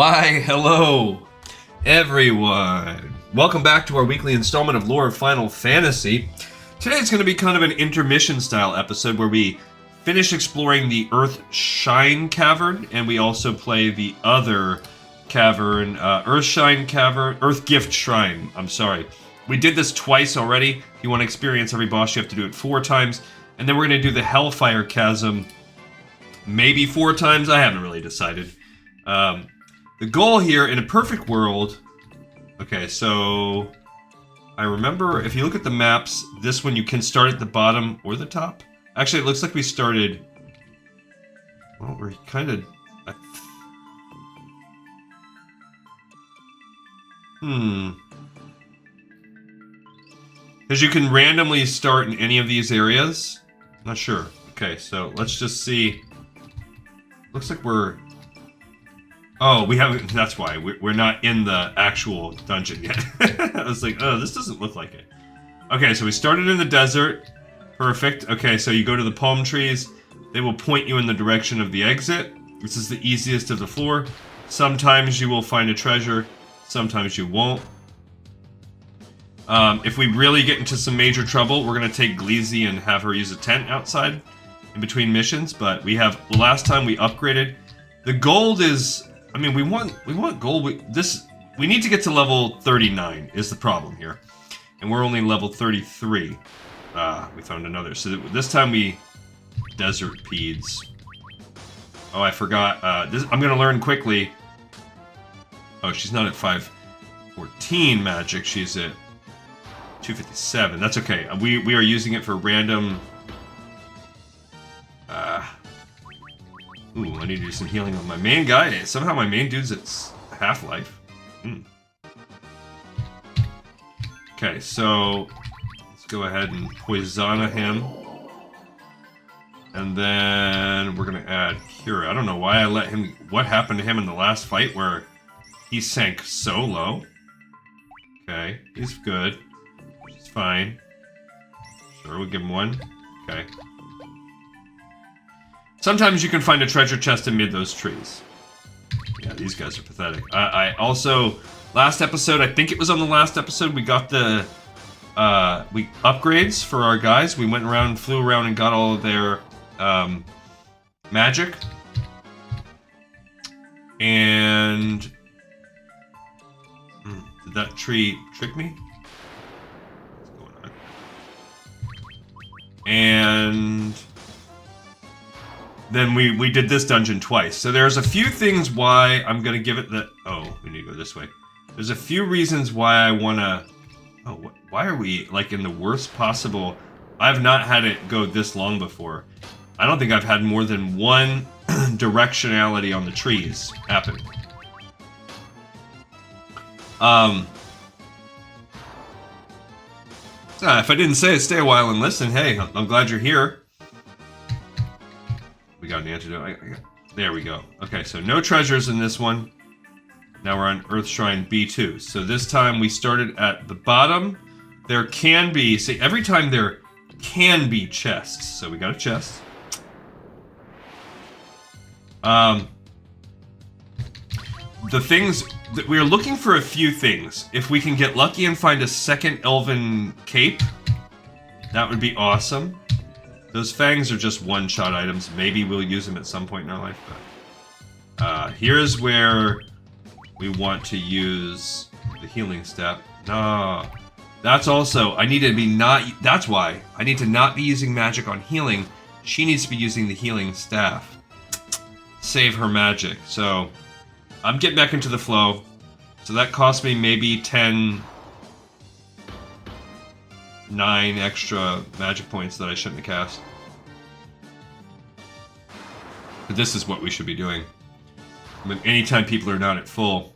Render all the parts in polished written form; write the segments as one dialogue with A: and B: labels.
A: Why, hello, everyone. Welcome back to our weekly installment of Lore of Final Fantasy. Today's going to be kind of an intermission style episode where we finish exploring the Earthshine Cavern, and we also play the other cavern, Earthgift Shrine. I'm sorry. We did this twice already. If you want to experience every boss, you have to do it 4 times. And then we're going to do the Hellfire Chasm maybe 4 times. I haven't really decided. The goal here, in a perfect world... Okay, so... I remember, if you look at the maps, this one you can start at the bottom or the top. Actually, it looks like we started... Well, we're kind of... Because you can randomly start in any of these areas. Not sure. Okay, so let's just see. Looks like we're... Oh, we haven't... That's why. We're not in the actual dungeon yet. I was like, oh, this doesn't look like it. Okay, so we started in the desert. Perfect. Okay, so you go to the palm trees. They will point you in the direction of the exit. This is the easiest of the floor. Sometimes you will find a treasure. Sometimes you won't. If we really get into some major trouble, we're going to take Gleezy and have her use a tent outside in between missions. But we have... Last time we upgraded. The gold is... I mean, we want gold. We need to get to level 39 is the problem here. And we're only level 33. We found another. So this time we... Desert Peds. Oh, I forgot. I'm going to learn quickly. Oh, she's not at 514 magic. She's at 257. That's okay. We are using it for random... Ooh, I need to do some healing on my main guy. Somehow my main dude's at half-life. Okay, so... Let's go ahead and Poisona him. And then we're going to add Cura. I don't know why I let him... What happened to him in the last fight where he sank so low? Okay, he's good. He's fine. Sure, we'll give him 1. Okay. Sometimes you can find a treasure chest amid those trees. Yeah, these guys are pathetic. I also... Last episode, I think it was on the last episode, we got the... upgrades for our guys. We went around, flew around, and got all of their... magic. And... Did that tree trick me? What's going on? And... Then we did this dungeon twice. So there's a few things why I'm going to give it the... Oh, we need to go this way. There's a few reasons why I want to... Oh, why are we, like, in the worst possible... I've not had it go this long before. I don't think I've had more than 1 directionality on the trees happen. If I didn't say it, stay a while and listen. Hey, I'm glad you're here. We got an antidote. There we go. Okay, so no treasures in this one. Now we're on Earthshrine B2. So this time we started at the bottom. There can be... See, every time there can be chests. So we got a chest. The things... that we're looking for a few things. If we can get lucky and find a second Elven Cape, that would be awesome. Those fangs are just one-shot items. Maybe we'll use them at some point in our life. But here's where we want to use the healing step. No, that's also... I need to be not... That's why. I need to not be using magic on healing. She needs to be using the healing staff. Save her magic. So, I'm getting back into the flow. So that cost me maybe 9 extra magic points that I shouldn't have cast. But this is what we should be doing. I mean, anytime people are not at full.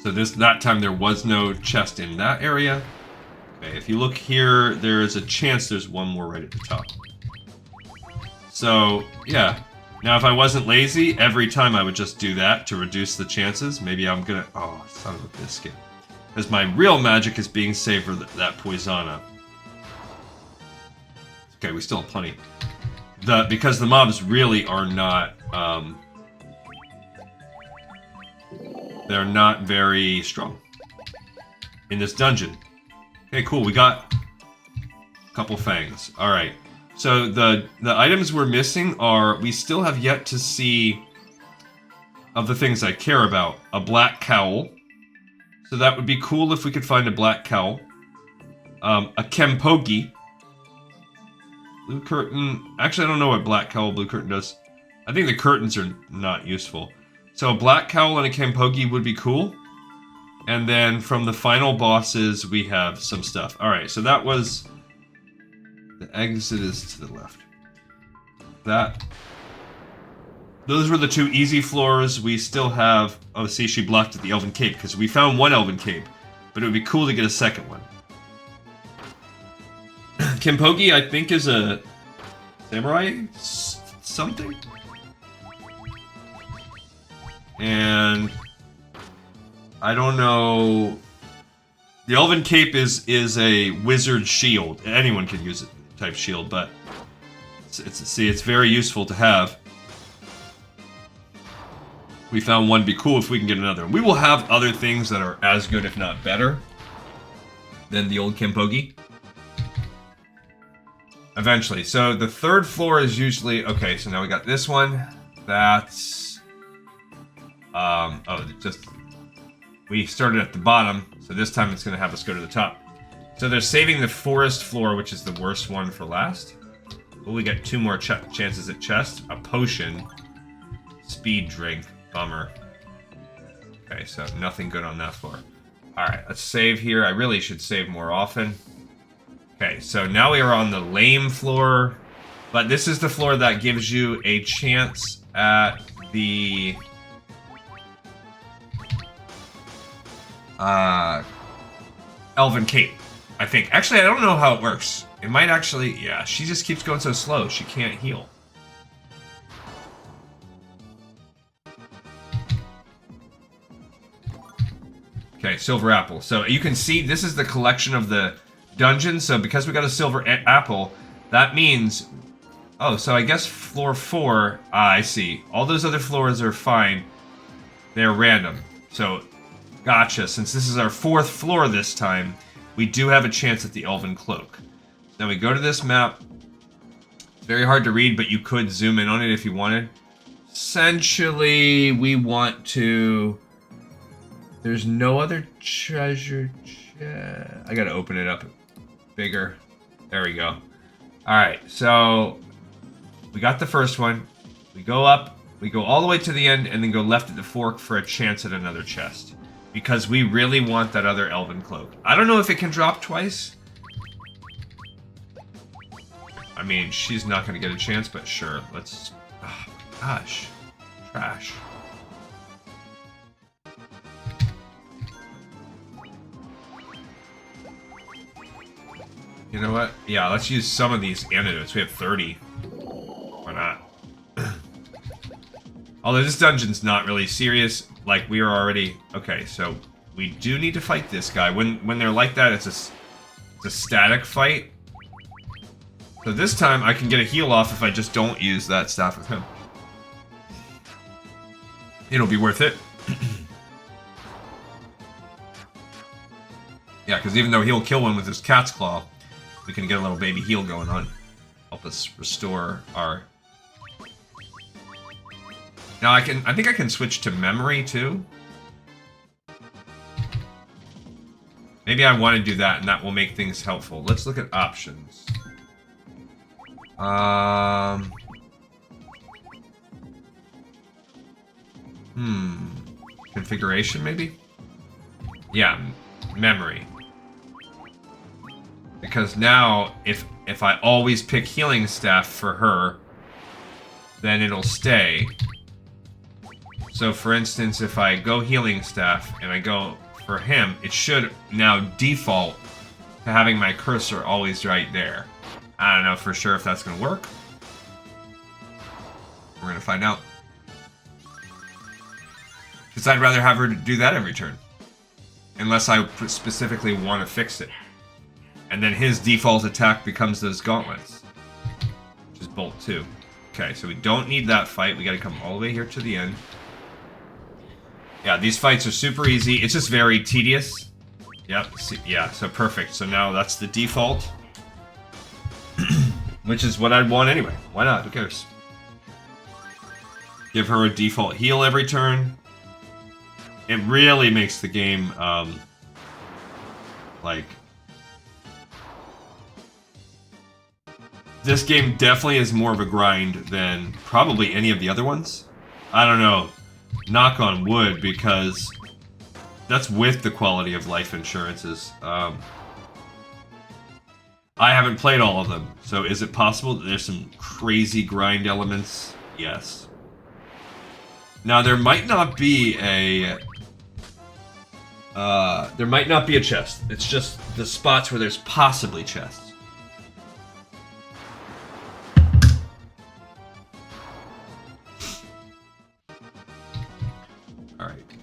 A: So that time there was no chest in that area. Okay, if you look here, there is a chance there's one more right at the top. So, yeah. Now, if I wasn't lazy, every time I would just do that to reduce the chances. Maybe I'm gonna... Oh, son of a biscuit. Because my real magic is being saved for that Poisona. Okay, we still have plenty. Because the mobs really are not they're not very strong in this dungeon. Okay, cool. We got a couple fangs. All right. So the items we're missing are, we still have yet to see, of the things I care about, a black cowl. So that would be cool if we could find a black cowl. A Kempogi. Blue curtain. Actually, I don't know what black cowl, blue curtain does. I think the curtains are not useful. So a black cowl and a Kempogi would be cool. And then from the final bosses, we have some stuff. Alright, so that was... The exit is to the left. Those were the 2 easy floors. We still have... Oh, see, she blocked at the Elven Cape, because we found 1 Elven Cape. But it would be cool to get a second one. Kempogi, I think, is a... samurai? Something? And... I don't know... The Elven Cape is a wizard shield. Anyone can use it. Type shield, but it's very useful to have. We found one. Be cool if we can get another. We will have other things that are as good, if not better, than the old Kempogi. Eventually. So the 3rd floor is usually okay. So now we got this one. That's we started at the bottom, so this time it's going to have us go to the top. So they're saving the forest floor, which is the worst one, for last. Well, we get 2 more chances at chest. A potion. Speed drink. Bummer. Okay, so nothing good on that floor. Alright, let's save here. I really should save more often. Okay, so now we are on the lame floor. But this is the floor that gives you a chance at the... Elven Cape. I think. Actually, I don't know how it works. It might actually... Yeah, she just keeps going so slow. She can't heal. Okay, silver apple. So you can see this is the collection of the dungeons. So because we got a silver apple, that means... Oh, so I guess floor 4... I see. All those other floors are fine. They're random. So, gotcha. Since this is our 4th floor this time... We do have a chance at the Elven Cloak. Now we go to this map. It's very hard to read, but you could zoom in on it if you wanted. Essentially, we want to... There's no other treasure chest. I gotta open it up bigger. There we go. Alright, so... We got the first one. We go up. We go all the way to the end, and then go left at the fork for a chance at another chest. Because we really want that other Elven Cloak. I don't know if it can drop twice. I mean, she's not going to get a chance, but sure. Let's... Oh, gosh. Trash. You know what? Yeah, let's use some of these antidotes. We have 30. Why not? Although this dungeon's not really serious. Like, we are already... Okay, so we do need to fight this guy. When they're like that, it's a static fight. So this time, I can get a heal off if I just don't use that staff with him. It'll be worth it. Yeah, because even though he'll kill one with his cat's claw, we can get a little baby heal going on. Help us restore our... Now I think I can switch to memory too. Maybe I want to do that and that will make things helpful. Let's look at options. Configuration maybe? Yeah, memory. Because now if I always pick healing staff for her, then it'll stay. So for instance, if I go healing staff and I go for him, it should now default to having my cursor always right there. I don't know for sure if that's going to work. We're going to find out. Because I'd rather have her do that every turn. Unless I specifically want to fix it. And then his default attack becomes those gauntlets. Which is Bolt 2. Okay, so we don't need that fight. We got to come all the way here to the end. Yeah, these fights are super easy. It's just very tedious. Yep, yeah, so perfect. So now that's the default. Which is what I'd want anyway. Why not? Who cares? Give her a default heal every turn. It really makes the game, like... This game definitely is more of a grind than probably any of the other ones. I don't know. Knock on wood, because that's with the quality of life insurances. I haven't played all of them, so is it possible that there's some crazy grind elements? Yes. Now, there might not be a... chest. It's just the spots where there's possibly chests.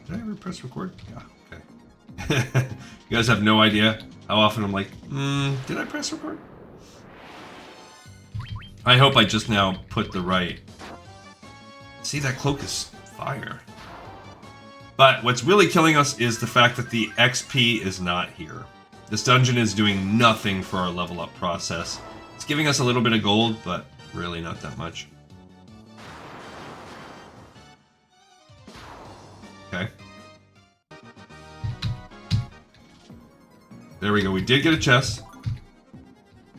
A: Did I ever press record? Yeah, okay. You guys have no idea how often I'm like, did I press record? I hope I just now put the right... See, that cloak is fire. But what's really killing us is the fact that the XP is not here. This dungeon is doing nothing for our level up process. It's giving us a little bit of gold, but really not that much. Okay. There we go. We did get a chest.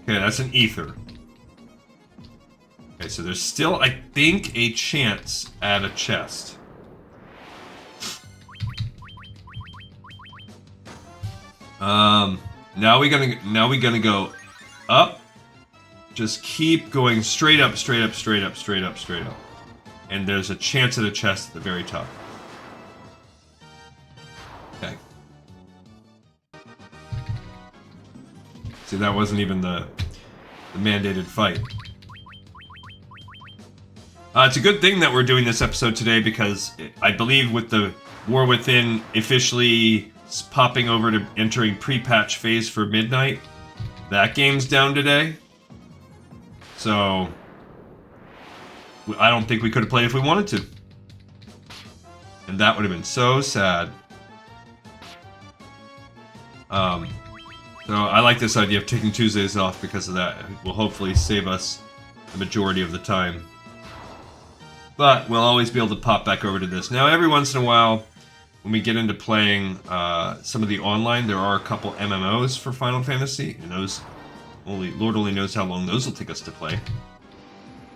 A: Okay, that's an ether. Okay, so there's still, I think, a chance at a chest. Now we gonna go up. Just keep going straight up, straight up, straight up, straight up, straight up. And there's a chance at a chest at the very top. Okay. See, that wasn't even the mandated fight. It's a good thing that we're doing this episode today, because I believe with the War Within officially popping over to entering pre-patch phase for Midnight, that game's down today. So I don't think we could have played if we wanted to. And that would have been so sad. So I like this idea of taking Tuesdays off because of that. It will hopefully save us the majority of the time. But we'll always be able to pop back over to this. Now, every once in a while, when we get into playing some of the online, there are a couple MMOs for Final Fantasy, and those Lord only knows how long those will take us to play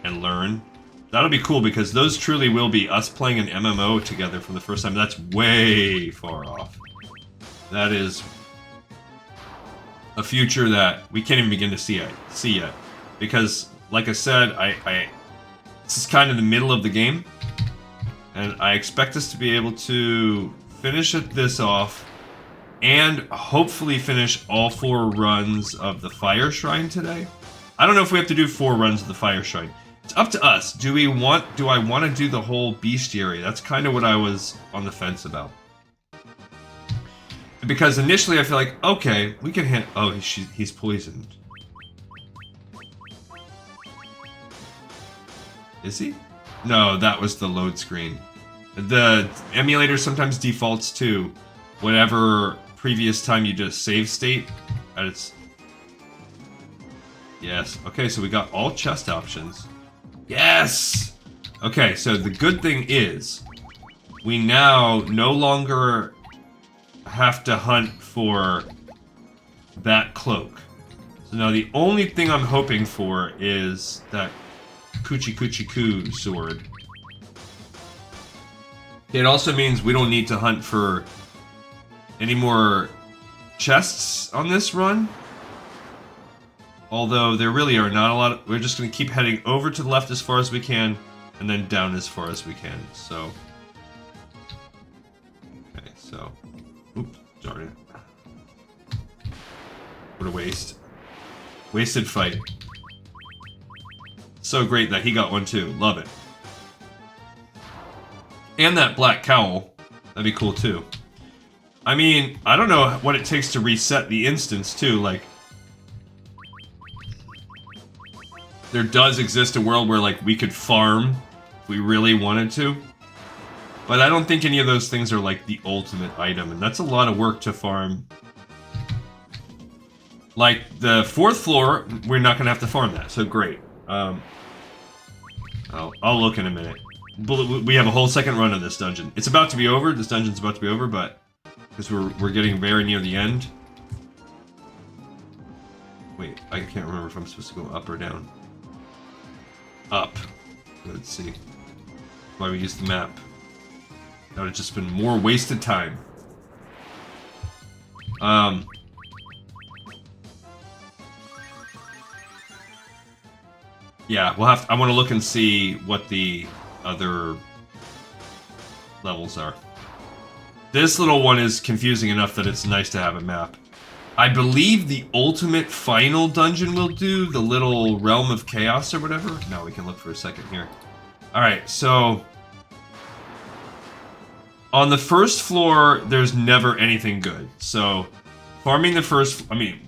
A: and learn. That'll be cool, because those truly will be us playing an MMO together for the first time. That's way far off. That is a future that we can't even begin to see yet. Because, like I said, this is kind of the middle of the game, and I expect us to be able to finish this off and hopefully finish all 4 runs of the Fire Shrine today. I don't know if we have to do 4 runs of the Fire Shrine. It's up to us. Do I want to do the whole bestiary? That's kind of what I was on the fence about. Because initially I feel like, okay, we can handle... Oh, he's poisoned. Is he? No, that was the load screen. The emulator sometimes defaults to whatever previous time you just save state at its... Yes. Okay, so we got all chest options. Yes! Okay, so the good thing is we now no longer have to hunt for that cloak. So now the only thing I'm hoping for is that Coochie Coochie Coo sword. It also means we don't need to hunt for any more chests on this run. Although there really are not a lot. We're just going to keep heading over to the left as far as we can, and then down as far as we can. So, okay, so, oops, darn it. What a waste. Wasted fight. So great that he got one too. Love it. And that black cowl. That'd be cool too. I mean, I don't know what it takes to reset the instance too. Like, there does exist a world where like we could farm if we really wanted to. But I don't think any of those things are like the ultimate item, and that's a lot of work to farm. Like the 4th floor, we're not gonna have to farm that, so great. I'll look in a minute. We have a whole second run of this dungeon. It's about to be over. This dungeon's about to be over, but because we're getting very near the end. Wait, I can't remember if I'm supposed to go up or down. Up. Let's see. Why we use the map. That would have just been more wasted time. Yeah, we'll have to, I want to look and see what the other levels are. This little one is confusing enough that it's nice to have a map. I believe the ultimate final dungeon will do, the little Realm of Chaos or whatever. No, we can look for a second here. Alright, so on the 1st floor, there's never anything good. So farming the first, I mean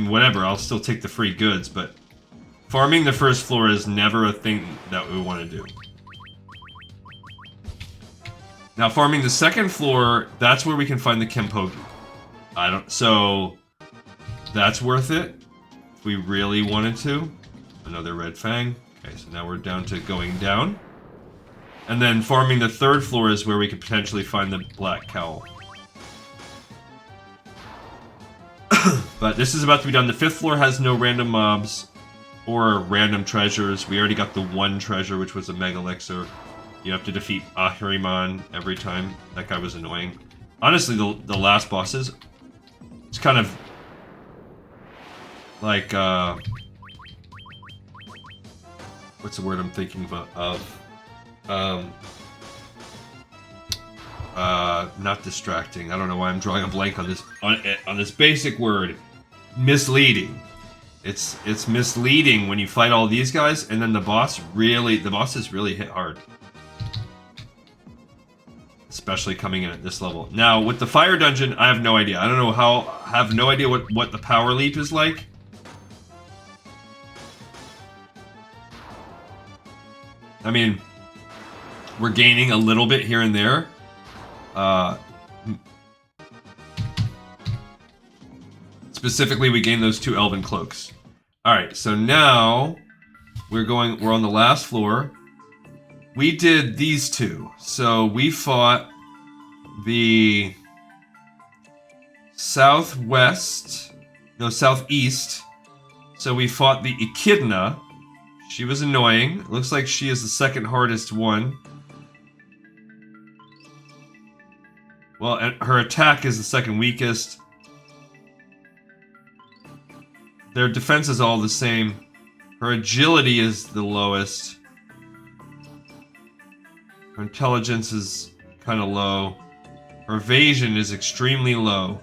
A: whatever, I'll still take the free goods, but farming the 1st floor is never a thing that we want to do. Now, farming the 2nd floor, that's where we can find the Kempogi. So that's worth it if we really wanted to. Another red fang. Okay, so now we're down to going down. And then farming the 3rd floor is where we could potentially find the black cowl. But this is about to be done. The 5th floor has no random mobs or random treasures. We already got the 1 treasure, which was a Mega Elixir. You have to defeat Ahriman every time. That guy was annoying. Honestly, the last bosses, it's kind of like, what's the word I'm thinking of? Not distracting. I don't know why I'm drawing a blank on this on this basic word. Misleading. It's misleading when you fight all these guys, and then the bosses really hit hard. Especially coming in at this level. Now, with the fire dungeon, I have no idea. I don't know have no idea what the power leap is like. I mean, we're gaining a little bit here and there. Specifically, we gained those 2 elven cloaks. Alright, so now we're on the last floor. We did these 2. So we fought the southeast. So we fought the Echidna. She was annoying. Looks like she is the 2nd hardest one. Well, her attack is the 2nd weakest. Their defense is all the same. Her agility is the lowest. Her intelligence is kind of low. Her evasion is extremely low,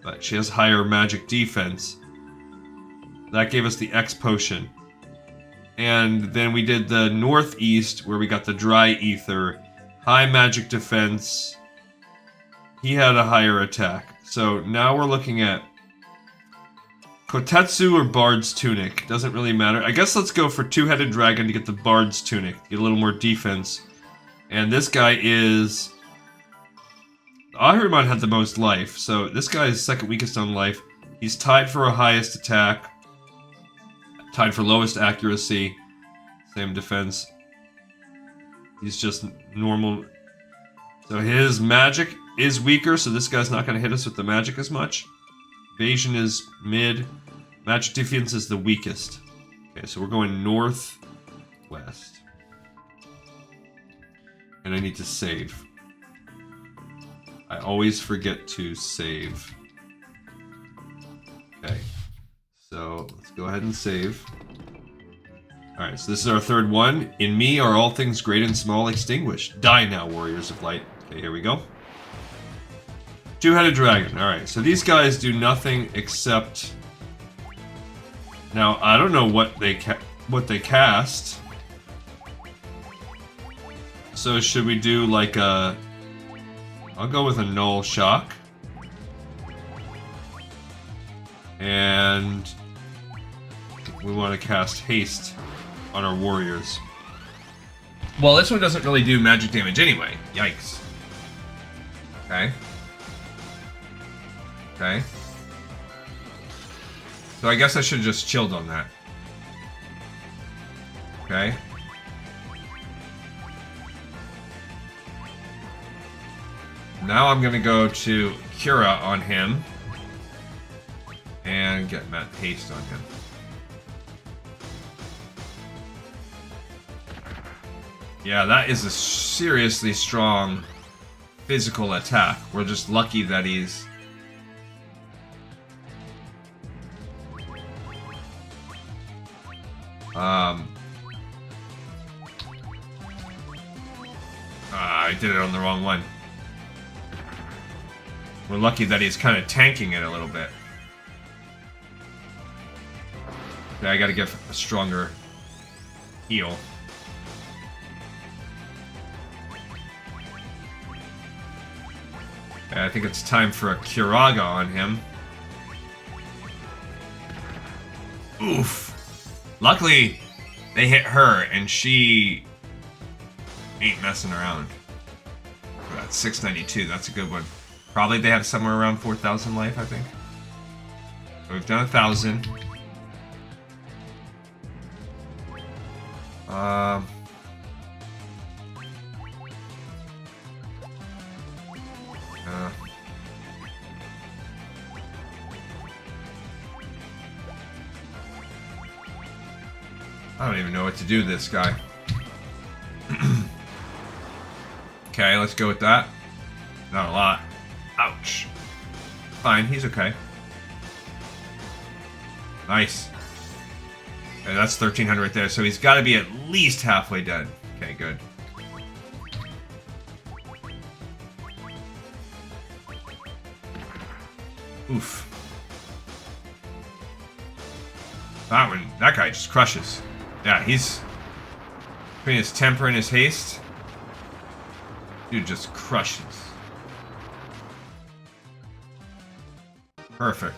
A: but she has higher magic defense. That gave us the X potion. And then we did the northeast, where we got the dry ether. High magic defense. He had a higher attack. So now we're looking at Kotetsu or Bard's Tunic. Doesn't really matter. I guess let's go for 2-headed dragon to get the Bard's Tunic. Get a little more defense. And this guy is... Ahriman had the most life, so this guy is 2nd weakest on life. He's tied for a highest attack. Tied for lowest accuracy. Same defense. He's just normal. So his magic is weaker, so this guy's not going to hit us with the magic as much. Evasion is mid. Magic defense is the weakest. Okay, so we're going northwest. And I need to save. I always forget to save. Okay. So let's go ahead and save. Alright, so this is our 3rd one. In me are all things great and small extinguished. Die now, warriors of light. Okay, here we go. 2-headed dragon. Alright, so these guys do nothing except... Now, I don't know what they cast. So should we do like a... I'll go with a null shock. And we want to cast haste on our warriors. Well, this one doesn't really do magic damage anyway. Yikes. Okay. Okay. So I guess I should have just chilled on that. Okay. Now I'm gonna go to Cura on him. And get Matt Haste on him. Yeah, that is a seriously strong physical attack. We're just lucky that he's... I did it on the wrong one. We're lucky that he's kind of tanking it a little bit. Okay, I gotta give a stronger heal. Okay, I think it's time for a Kiraga on him. Oof. Luckily, they hit her, and she ain't messing around. Oh, that's 692. That's a good one. Probably they have somewhere around 4,000 life, I think. So we've done 1,000. I don't even know what to do to this guy. Okay, let's go with that. Not a lot. Ouch. Fine, he's okay. Nice. Okay, that's 1,300 right there, so he's got to be at least halfway done. Okay, good. Oof. That guy just crushes. Yeah, he's... Between his temper and his haste, dude just crushes. Perfect.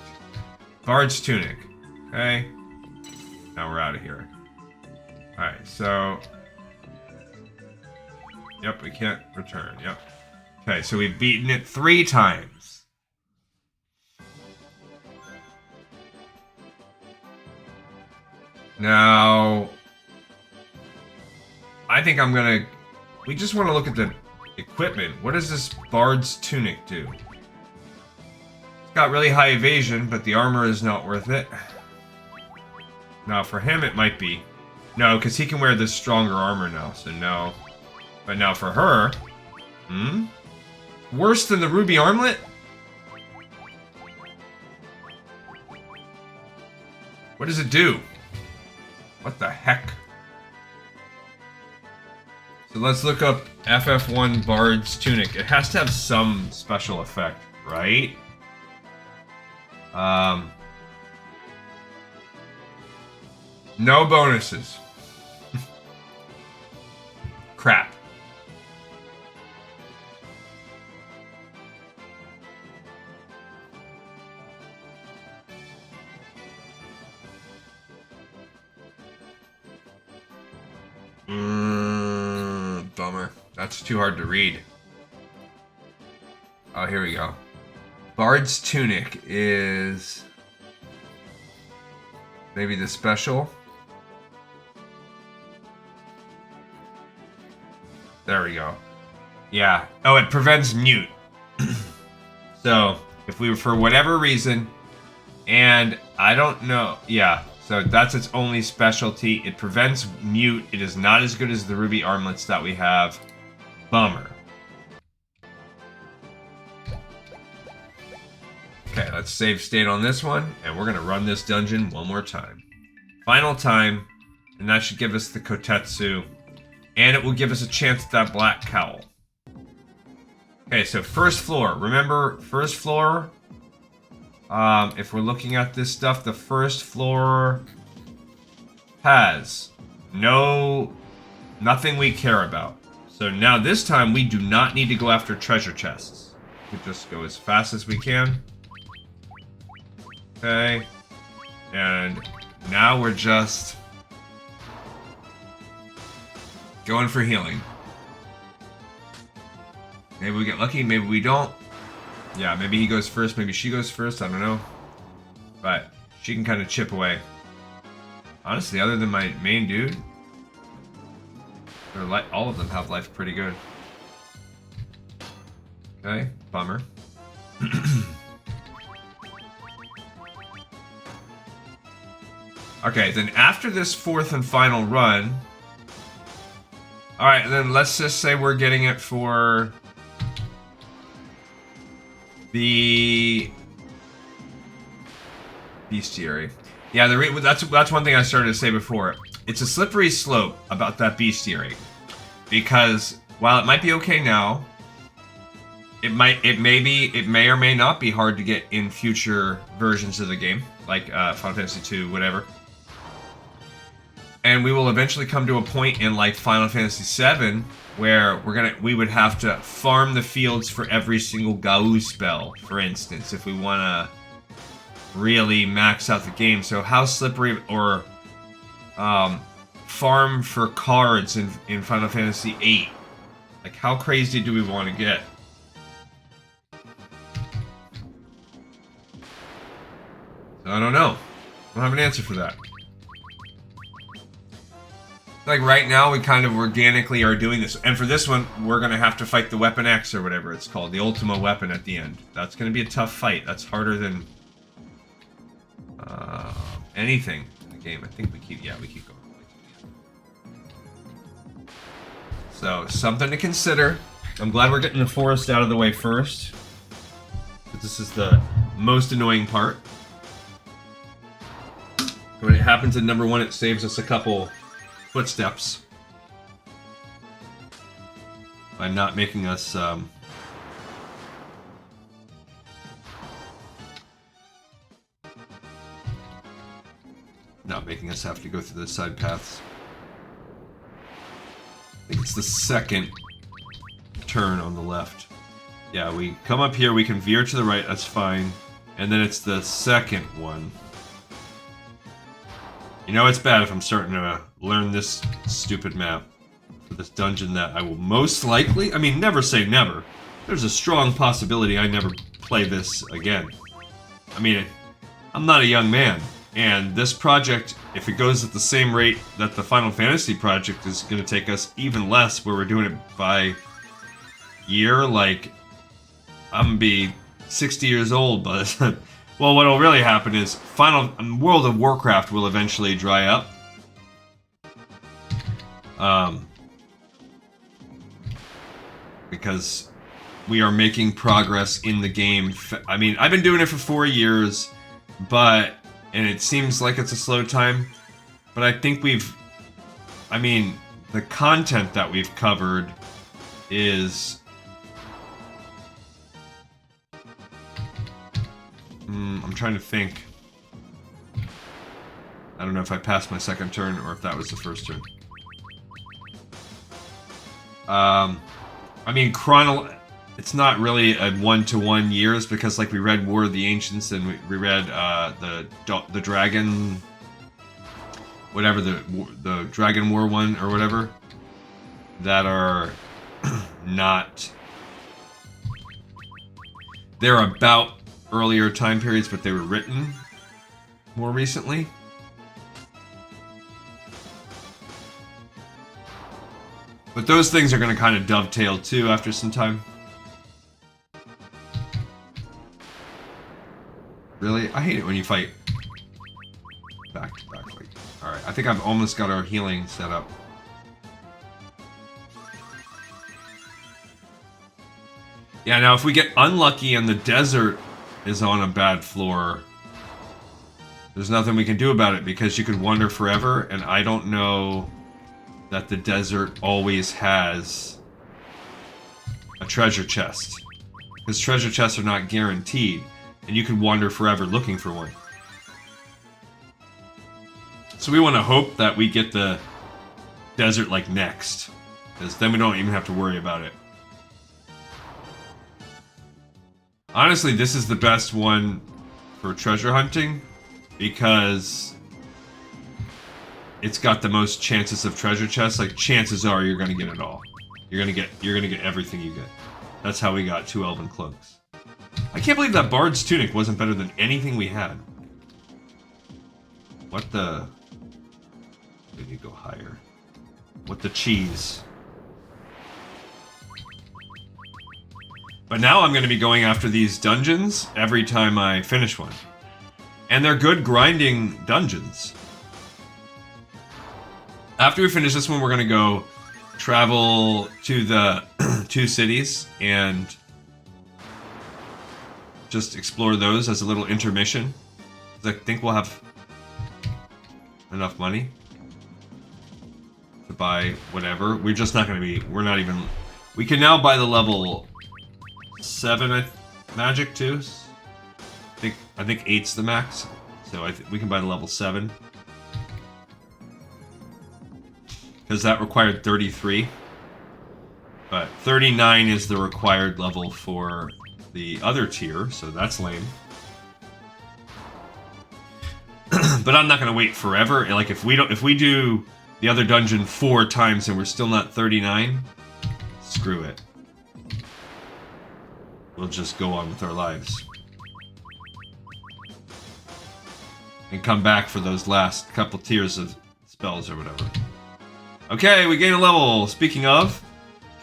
A: Bard's Tunic. Okay. Now we're out of here. Alright, so... Yep, we can't return. Yep. Okay, so we've beaten it 3 times. Now... I think I'm gonna... We just want to look at the equipment. What does this Bard's Tunic do? It's got really high evasion, but the armor is not worth it. Now, for him, it might be. No, because he can wear this stronger armor now, so no. But now for her... Hmm? Worse than the Ruby Armlet? What does it do? What the heck? So let's look up FF1 Bard's Tunic. It has to have some special effect, right? No bonuses. Crap. Bummer. That's too hard to read. Oh, here we go. Bard's Tunic is... maybe the special? There we go. Yeah. Oh, it prevents mute. So, if we were for whatever reason, and I don't know... Yeah. So that's its only specialty. It prevents mute. It is not as good as the Ruby Armlets that we have. Bummer. Okay, let's save state on this one, and we're going to run this dungeon one more time. Final time, and that should give us the Kotetsu, and it will give us a chance at that black cowl. Okay, so first floor. Remember, first floor... if we're looking at this stuff, the first floor has nothing we care about. So now this time we do not need to go after treasure chests. We just go as fast as we can. Okay. And now we're just Going for healing. Maybe we get lucky, maybe we don't. Yeah, maybe he goes first, maybe she goes first, I don't know. But she can kind of chip away. Honestly, other than my main dude, all of them have life pretty good. Okay, bummer. Okay, then after this 4th and final run... Alright, then let's just say we're getting it for... the... bestiary. Yeah, that's one thing I started to say before. It's a slippery slope about that bestiary. Because, while it might be okay now... It may or may not be hard to get in future versions of the game. Like, Final Fantasy II, whatever. And we will eventually come to a point in like Final Fantasy VII where we would have to farm the fields for every single Gau spell, for instance, if we want to really max out the game. So how slippery, or farm for cards in Final Fantasy VIII. Like, how crazy do we want to get? So I don't know. I don't have an answer for that. Like, right now, we kind of organically are doing this. And for this one, we're going to have to fight the Weapon X, or whatever it's called. The Ultima Weapon at the end. That's going to be a tough fight. That's harder than anything in the game. I think we keep going. So, something to consider. I'm glad we're getting the forest out of the way first. But this is the most annoying part. When it happens in number 1, it saves us a couple... footsteps by not making us have to go through the side paths. I think it's the second turn on the left. Yeah, we come up here, we can veer to the right, that's fine. And then it's the second one. You know it's bad if I'm starting to learn this stupid map for this dungeon that I will most likely... I mean, never say never. There's a strong possibility I never play this again. I mean, I'm not a young man. And this project, if it goes at the same rate that the Final Fantasy project is going to take us, even less, where we're doing it by year, like, I'm going to be 60 years old by the time... Well, what'll really happen is World of Warcraft will eventually dry up. Because we are making progress in the game. I mean, I've been doing it for 4 years, and it seems like it's a slow time, but I think the content that we've covered is... I'm trying to think. I don't know if I passed my second turn or if that was the first turn. I mean, it's not really a 1-to-1 years because, like, we read War of the Ancients and we read the Dragon, whatever, the Dragon War one or whatever, that are not. They're about earlier time periods, but they were written more recently. But those things are going to kind of dovetail too after some time. Really? I hate it when you fight back to back. Like, alright, I think I've almost got our healing set up. Yeah, now if we get unlucky and the desert is on a bad floor, there's nothing we can do about it because you could wander forever, and I don't know that the desert always has a treasure chest. Because treasure chests are not guaranteed, and you could wander forever looking for one. So we want to hope that we get the desert, like, next. Because then we don't even have to worry about it. Honestly, this is the best one for treasure hunting, because it's got the most chances of treasure chests. Like, chances are you're gonna get it all. You're gonna get everything you get. That's how we got 2 elven cloaks. I can't believe that Bard's tunic wasn't better than anything we had. What the... We need to go higher. What the cheese. But now I'm going to be going after these dungeons every time I finish one. And they're good grinding dungeons. After we finish this one, we're going to go travel to the 2 cities and just explore those as a little intermission. I think we'll have enough money to buy whatever. We're just not going to be... We're not even... We can now buy the level 7 magic too. I think 8's the max. So we can buy the level 7. Because that required 33. But 39 is the required level for the other tier, so that's lame. But I'm not gonna wait forever. Like if we do the other dungeon 4 times and we're still not 39, screw it. We'll just go on with our lives. And come back for those last couple tiers of spells or whatever. Okay, we gain a level. Speaking of,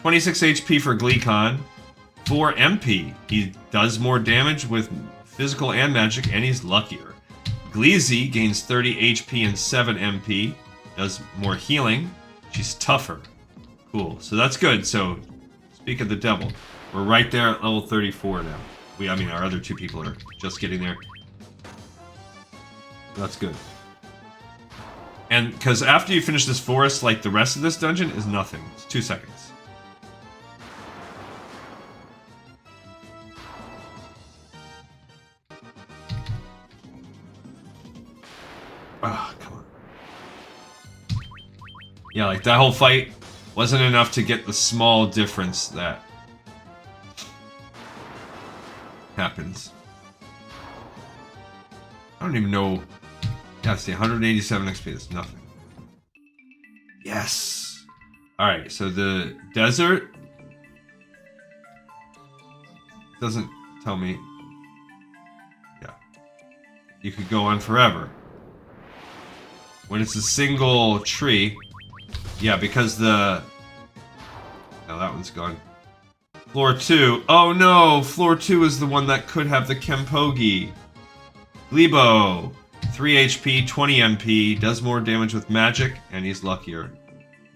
A: 26 HP for Gleekon, 4 MP. He does more damage with physical and magic, and he's luckier. Gleezy gains 30 HP and 7 MP, does more healing. She's tougher. Cool, so that's good. So, speak of the devil, we're right there at level 34 now. I mean, our other 2 people are just getting there. That's good. And because after you finish this forest, like the rest of this dungeon is nothing. It's 2 seconds. Ah, come on. Yeah, like that whole fight wasn't enough to get the small difference that happens. I don't even know. Yeah, see, 187 XP is nothing. Yes! Alright, so the desert doesn't tell me. Yeah. You could go on forever. When it's a single tree. Yeah, because the... Oh, that one's gone. Floor 2. Oh no! Floor 2 is the one that could have the Kempogi. Glebo. 3 HP, 20 MP, does more damage with magic, and he's luckier.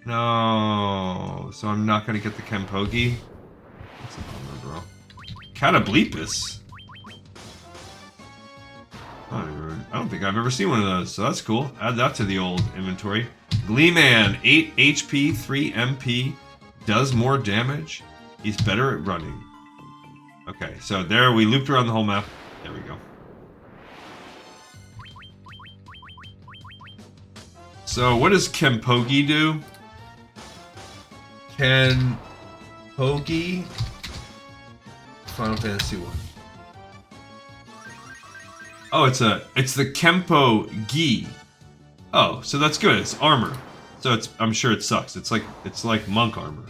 A: No, so I'm not gonna get the Kempogi. That's a bummer, bro. Catablepus? I don't think I've ever seen one of those, so that's cool. Add that to the old inventory. Gleeman, 8 HP, 3 MP, does more damage. He's better at running. Okay, so there we looped around the whole map. There we go. So what does Kempogi do? Kempogi? Final Fantasy 1. Oh, it's the Kempo-gi. Oh, so that's good. It's armor. So I'm sure it sucks. It's like monk armor.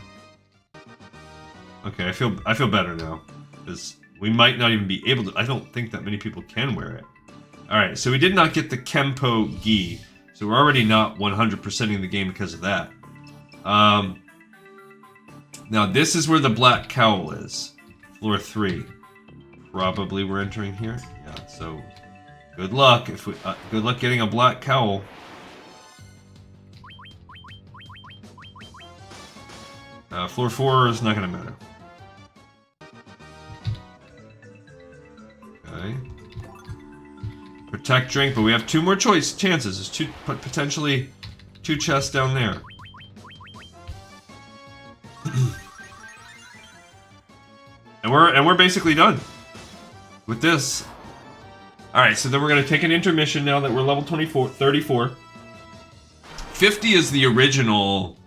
A: Okay, I feel better now. Because we might not even be able to. I don't think that many people can wear it. Alright, so we did not get the Kempo-gi. So we're already not 100%ing the game because of that. Now this is where the black cowl is. Floor 3. Probably we're entering here. Yeah, so good luck if we good luck getting a black cowl. Floor 4 is not gonna matter. Okay. Protect drink, but we have 2 more chances. There's potentially 2 chests down there. and we're basically done with this. All right, so then we're gonna take an intermission now that we're level 34. 50 is the original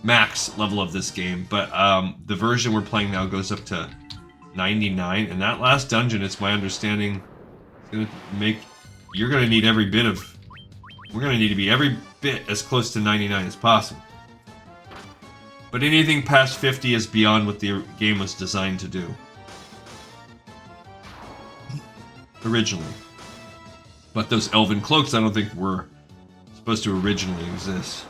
A: max level of this game, but the version we're playing now goes up to 99, and that last dungeon, it's my understanding, is gonna make. You're gonna need every bit of We're going to need to be every bit as close to 99 as possible. But anything past 50 is beyond what the game was designed to do. Originally. But those elven cloaks I don't think were supposed to originally exist.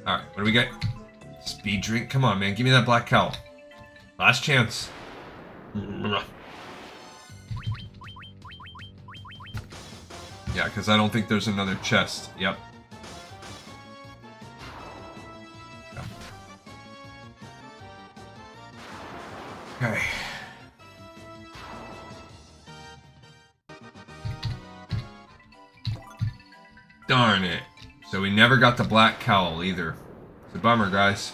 A: Alright, what do we get? Speed drink? Come on, man. Give me that black cowl. Last chance. Yeah, because I don't think there's another chest. Yep. Yeah. Okay. Darn it. So we never got the black cowl either. It's a bummer, guys.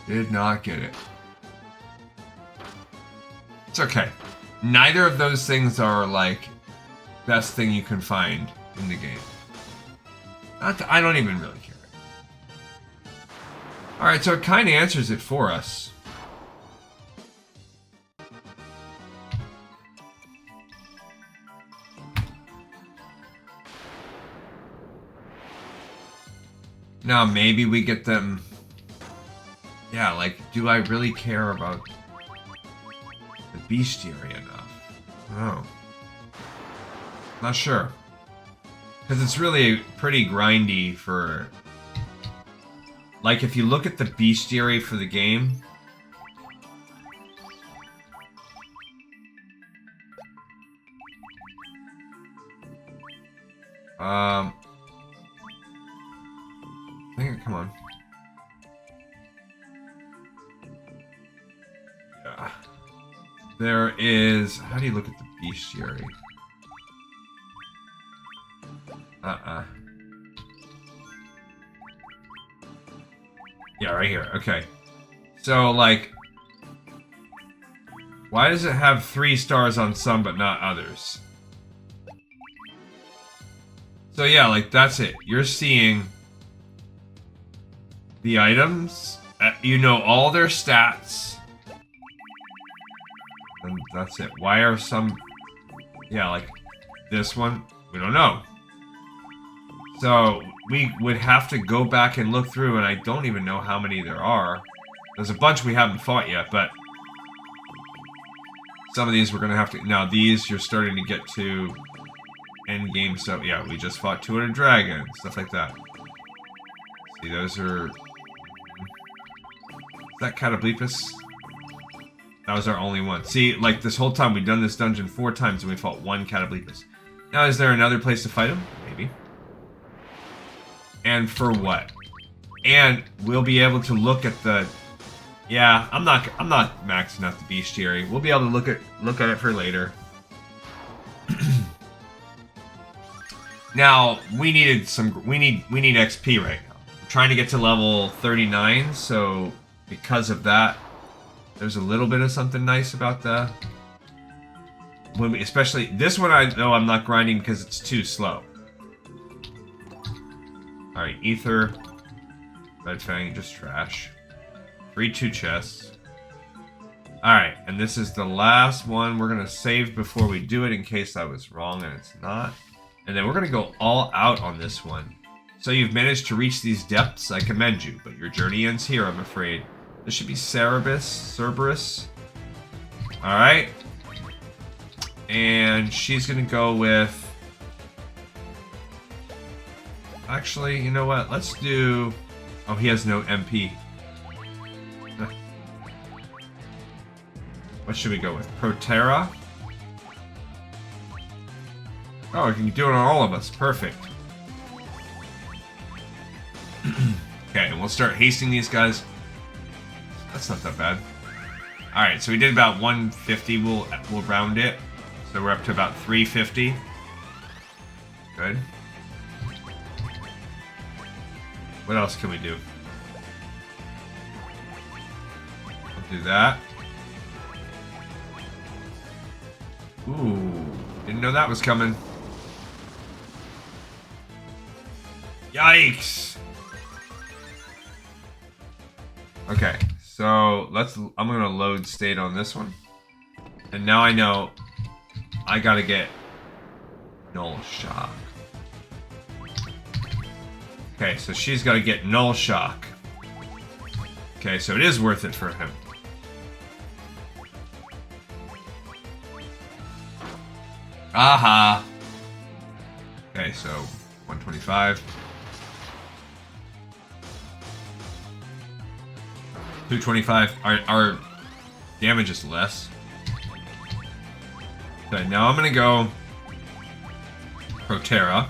A: Did not get it. It's okay. Neither of those things are, like, best thing you can find in the game. I don't even really care. Alright, so it kind of answers it for us. Now, maybe we get them... Yeah, like, do I really care about the bestiary enough? Oh. Not sure. Because it's really pretty grindy for... Like, if you look at the bestiary for the game... Come on. Yeah. There is... How do you look at the bestiary? Yeah, right here. Okay. So, like... Why does it have 3 stars on some but not others? So yeah, like, that's it. You're seeing... the items, you know all their stats, and that's it. Why are some, yeah, like this one, we don't know. So we would have to go back and look through, and I don't even know how many there are. There's a bunch we haven't fought yet, but some of these we're gonna have to, now these you're starting to get to end game stuff. Yeah, we just fought 200 dragons, stuff like that. See, those are... Is that Catoblepus? That was our only one. See, like, this whole time we've done this dungeon 4 times and we fought 1 Catoblepus. Now, is there another place to fight him? Maybe. And for what? And we'll be able to look at the... Yeah, I'm not maxing out the bestiary. We'll be able to look at it for later. Now, we need XP right now. I'm trying to get to level 39, so because of that, there's a little bit of something nice about that. When we, especially this one, I know I'm not grinding because it's too slow. All right, ether, red fang, just trash. Free 2 chests. All right, and this is the last one. We're gonna save before we do it in case I was wrong and it's not. And then we're gonna go all out on this one. So you've managed to reach these depths. I commend you, but your journey ends here, I'm afraid. This should be Cerberus. All right. And she's gonna go with... Actually, you know what? Let's do... Oh, he has no MP. What should we go with? Protera? Oh, we can do it on all of us. Perfect. Okay, and we'll start hasting these guys. That's not that bad. Alright, so we did about 150. We'll round it. So we're up to about 350. Good. What else can we do? We'll do that. Ooh, didn't know that was coming. Yikes! Okay, So I'm gonna load state on this one. And now I know I gotta get Null Shock. Okay, so she's gotta get Null Shock. Okay, so it is worth it for him. Aha! Okay, so 125. 225. Our damage is less. Okay, now I'm gonna go Protera.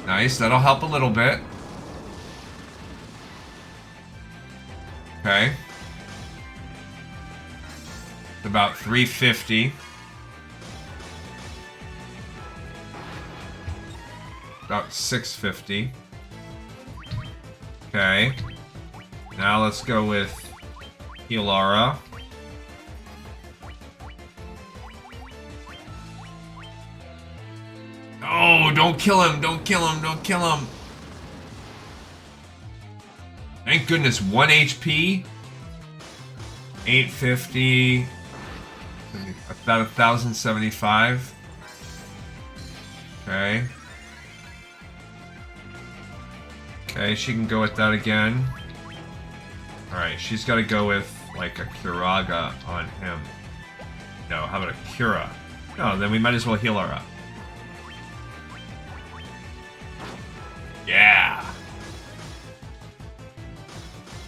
A: Nice, that'll help a little bit. Okay. It's about 350. About 650. Okay. Now let's go with Healara. Oh, don't kill him! Don't kill him! Don't kill him! Thank goodness, 1 HP. 850. About 1,075. Okay. Okay, she can go with that again. Alright, she's got to go with, like, a Curaga on him. No, how about a Cura? No, then we might as well heal her up. Yeah!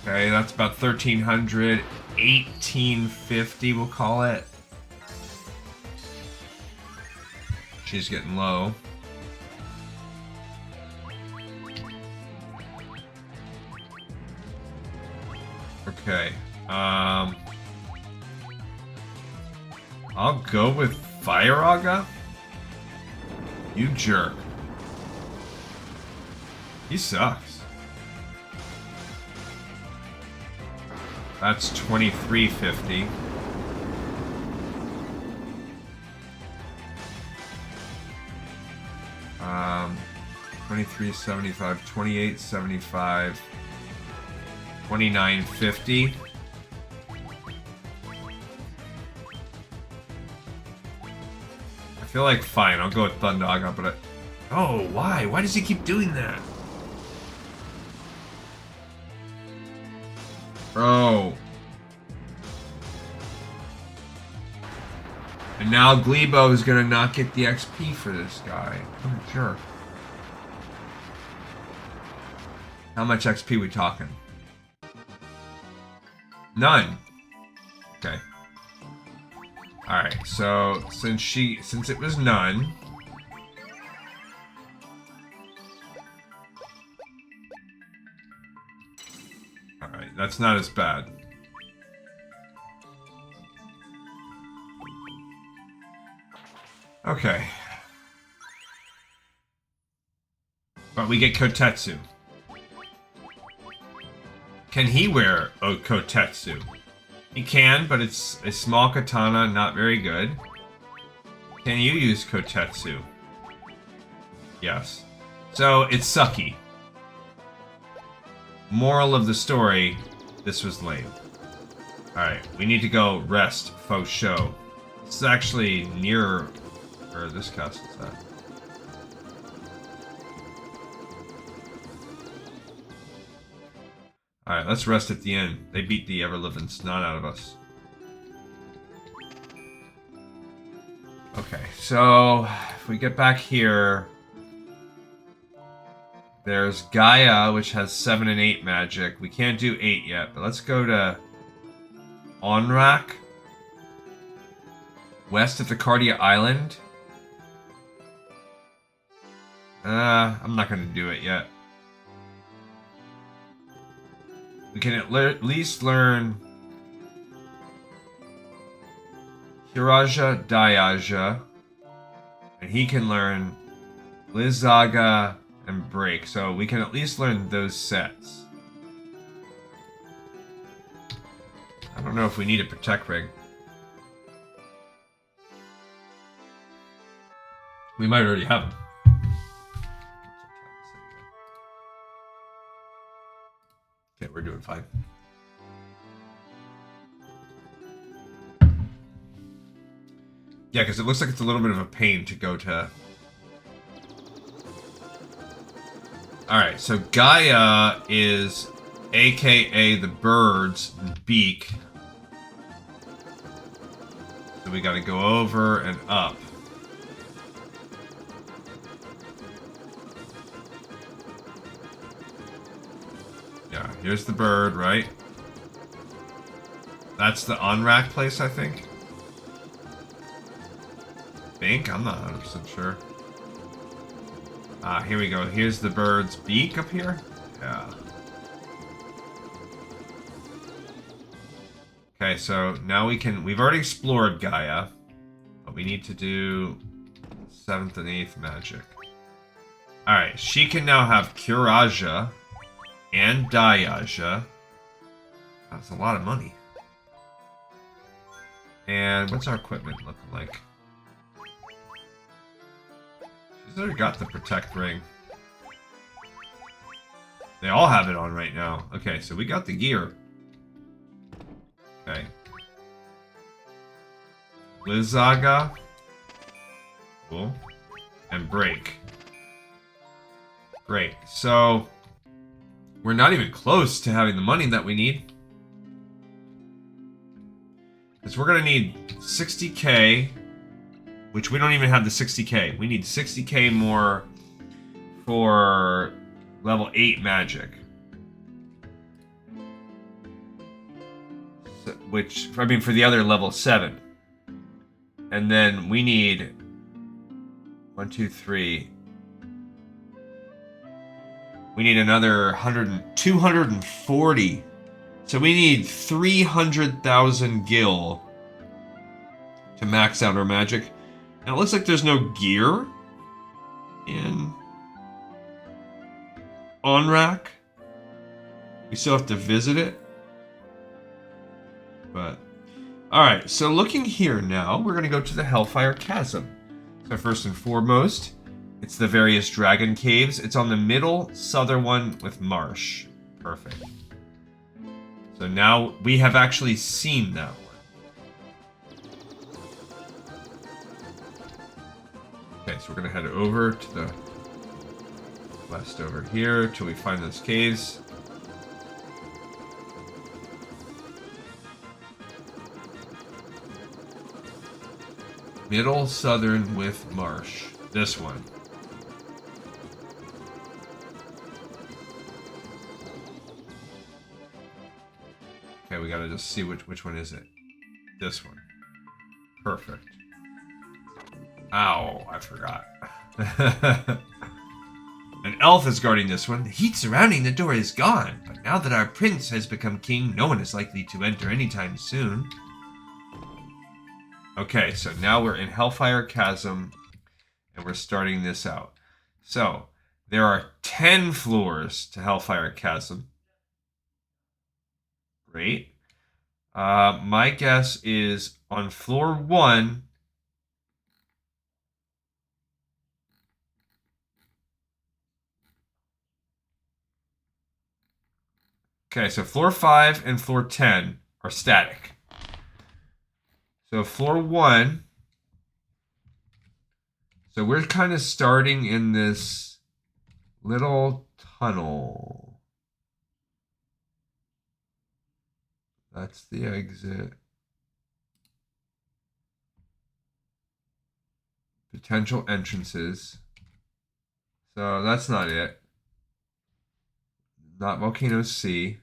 A: Okay, that's about 1,300. 1,850, we'll call it. She's getting low. Okay, I'll go with Firaga. You jerk. He sucks. That's 2,350. Um, 2,375, 2,875, 2,950. I feel like fine. I'll go with Thundaga, but oh, why? Why does he keep doing that? Bro. And now Glebo is gonna not get the XP for this guy. What a jerk. How much XP we talking? None. Okay. Alright, so since it was none. Alright, that's not as bad. Okay. But we get Kotetsu. Can he wear a Kotetsu? He can, but it's a small katana, not very good. Can you use Kotetsu? Yes. So, it's sucky. Moral of the story, this was lame. Alright, we need to go rest, faux show. This is actually near where this castle's at. Alright, let's rest at the inn. They beat the ever-living snot out of us. Okay, so if we get back here, there's Gaia, which has 7 and 8 magic. We can't do 8 yet, but let's go to Onrak, west of the Cardia Island. I'm not going to do it yet. We can at least learn Hiraja Dayaja, and he can learn Lizaga and Break, so we can at least learn those sets. I don't know if we need a Protect Rig. We might already have them. Okay, we're doing fine. Yeah, because it looks like it's a little bit of a pain to go to... Alright, so Gaia is aka the bird's beak. So we gotta go over and up. Yeah, here's the bird, right? That's the unrack place, I think. I'm not 100% sure. Ah, here we go. Here's the bird's beak up here. Yeah. Okay, so now we've already explored Gaia, but we need to do 7th and 8th magic. Alright, she can now have Curaja and Diaja. That's a lot of money. And what's our equipment looking like? She's already got the Protect Ring. They all have it on right now. Okay, so we got the gear. Okay. Blizzaga. Cool. And Break. Great. So, we're not even close to having the money that we need. Because we're going to need 60k, which we don't even have the 60k. We need 60k more for level 8 magic. So, which, I mean, for the other level 7. And then we need 1, 2, 3. We need another 240. So we need 300,000 gil to max out our magic. And it looks like there's no gear in Onrak. We still have to visit it. But, alright, so looking here now, we're going to go to the Hellfire Chasm. So first and foremost, it's the various dragon caves. It's on the middle southern one with marsh. Perfect. So now we have actually seen that one. Okay, so we're going to head over to the west over here till we find those caves. Middle southern with marsh. This one. Okay, we gotta just see which one is it. This one. Perfect. Ow, I forgot. An elf is guarding this one. The heat surrounding the door is gone, but now that our prince has become king, no one is likely to enter anytime soon. Okay, so now we're in Hellfire Chasm, and we're starting this out. So, there are 10 floors to Hellfire Chasm. Great. My guess is on floor 1... Okay, so floor 5 and floor 10 are static. So floor 1... So we're kind of starting in this little tunnel. That's the exit. Potential entrances. So that's not it. Not Volcano C.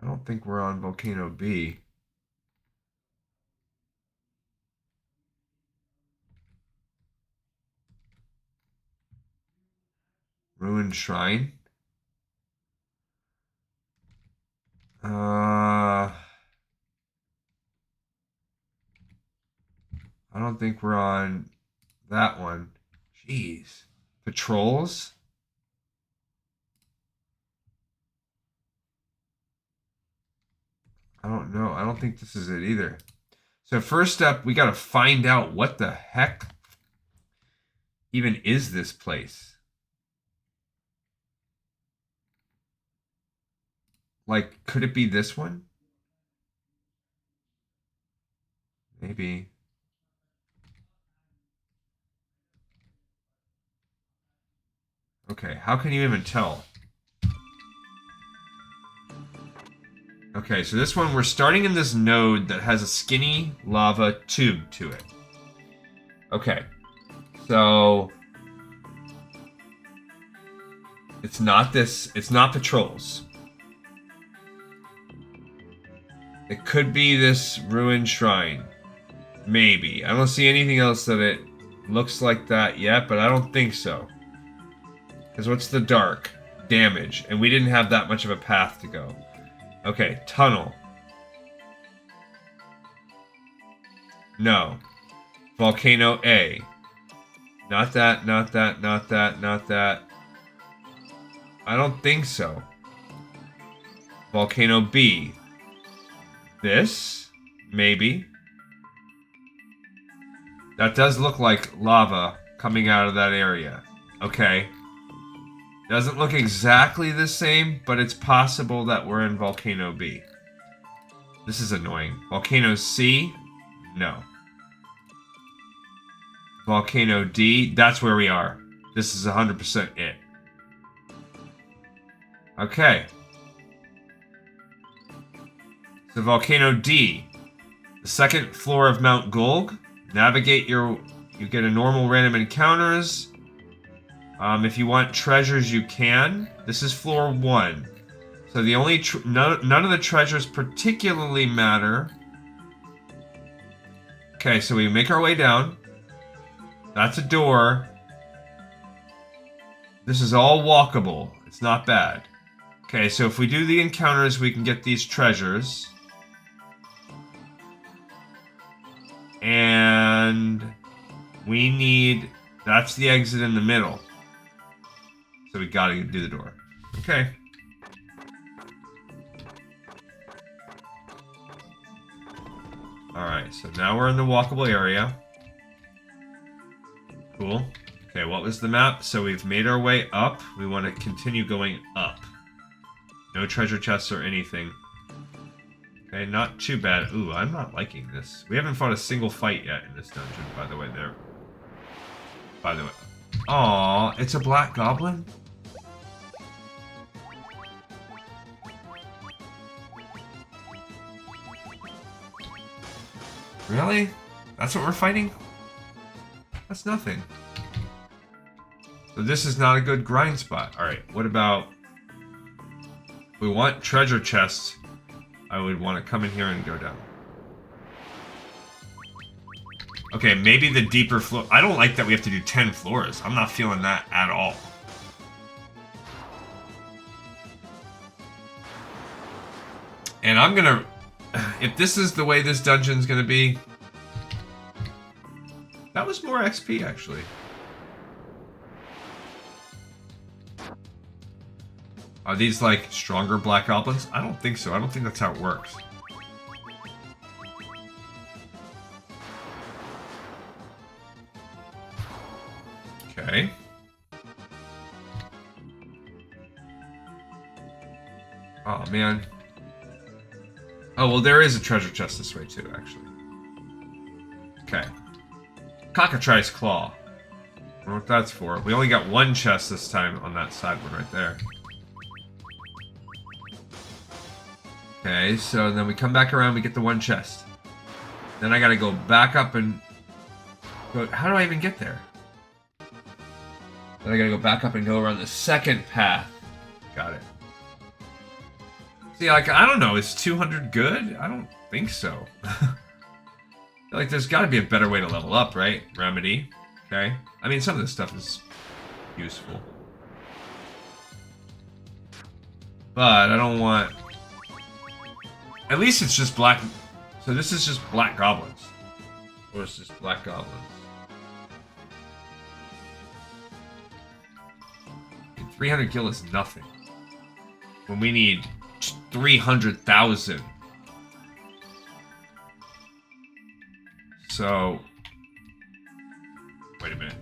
A: I don't think we're on Volcano B. Ruined Shrine. I don't think we're on that one. Jeez. Patrols? I don't know. I don't think this is it either. So first step, we got to find out what the heck even is this place. Like, could it be this one? Maybe. Okay, how can you even tell? Okay, so this one, we're starting in this node that has a skinny lava tube to it. Okay, so it's not this, it's not patrols. It could be this ruined shrine. Maybe. I don't see anything else that it looks like that yet, but I don't think so. Because what's the dark? Damage. And we didn't have that much of a path to go. Okay, tunnel. No. Volcano A. Not that, not that, not that, not that. I don't think so. Volcano B. This? Maybe. That does look like lava coming out of that area. Okay. Doesn't look exactly the same, but it's possible that we're in Volcano B. This is annoying. Volcano C? No. Volcano D? That's where we are. This is 100% it. Okay. So Volcano D. The second floor of Mount Gulg. Navigate you get a normal random encounters. If you want treasures, you can. This is floor 1. So the only none of the treasures particularly matter. Okay, so we make our way down. That's a door. This is all walkable. It's not bad. Okay, so if we do the encounters, we can get these treasures. And we need... That's the exit in the middle. So we gotta do the door. Okay. Alright, so now we're in the walkable area. Cool. Okay, what was the map? So we've made our way up. We want to continue going up. No treasure chests or anything. Okay, not too bad. Ooh, I'm not liking this. We haven't fought a single fight yet in this dungeon, by the way, there. By the way. Aww, it's a black goblin? Really? That's what we're fighting? That's nothing. So this is not a good grind spot. Alright, what about... We want treasure chests. I would want to come in here and go down. Okay, maybe the deeper floor... I don't like that we have to do 10 floors. I'm not feeling that at all. And I'm gonna... If this is the way this dungeon's gonna be... That was more XP, actually. Are these, like, stronger black goblins? I don't think so. I don't think that's how it works. Okay. Oh, man. Oh, well, there is a treasure chest this way, too, actually. Okay. Cockatrice Claw. I don't know what that's for. We only got one chest this time on that side one right there. Okay, so then we come back around, we get the one chest. Then I gotta go back up and... go. How do I even get there? Then I gotta go back up and go around the second path. Got it. See, like, I don't know, is 200 good? I don't think so. Like, there's gotta be a better way to level up, right? Remedy. Okay. I mean, some of this stuff is useful. But I don't want... At least it's just black... So this is just black goblins. Or it's just black goblins. 300 gil is nothing. When we need 300,000. So... Wait a minute.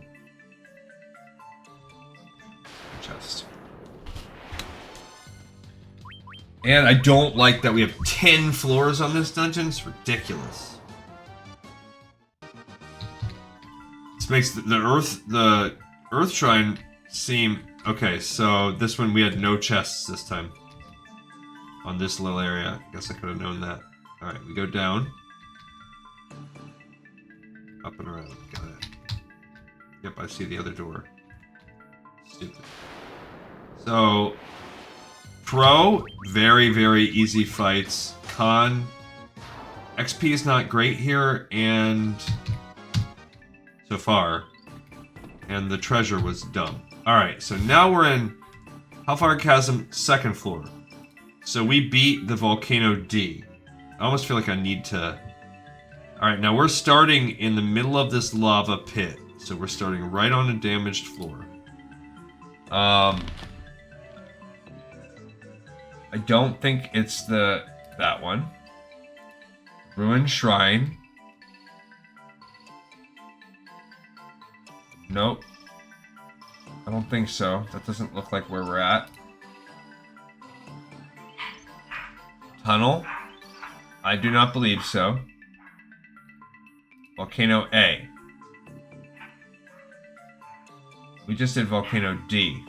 A: Chest. And I don't like that we have 10 floors on this dungeon. It's ridiculous. This makes the Earth Shrine seem... Okay, so this one we had no chests this time. On this little area. I guess I could have known that. Alright, we go down. Up and around. Got it. Yep, I see the other door. Stupid. So... Pro, very, very easy fights. Con, XP is not great here, and so far, and the treasure was dumb. Alright, so now we're in Hellfire Chasm, 2nd floor. So we beat the Volcano D. I almost feel like I need to... Alright, now we're starting in the middle of this lava pit. So we're starting right on a damaged floor. I don't think it's that one. Ruined Shrine. Nope. I don't think so. That doesn't look like where we're at. Tunnel. I do not believe so. Volcano A. We just did Volcano D.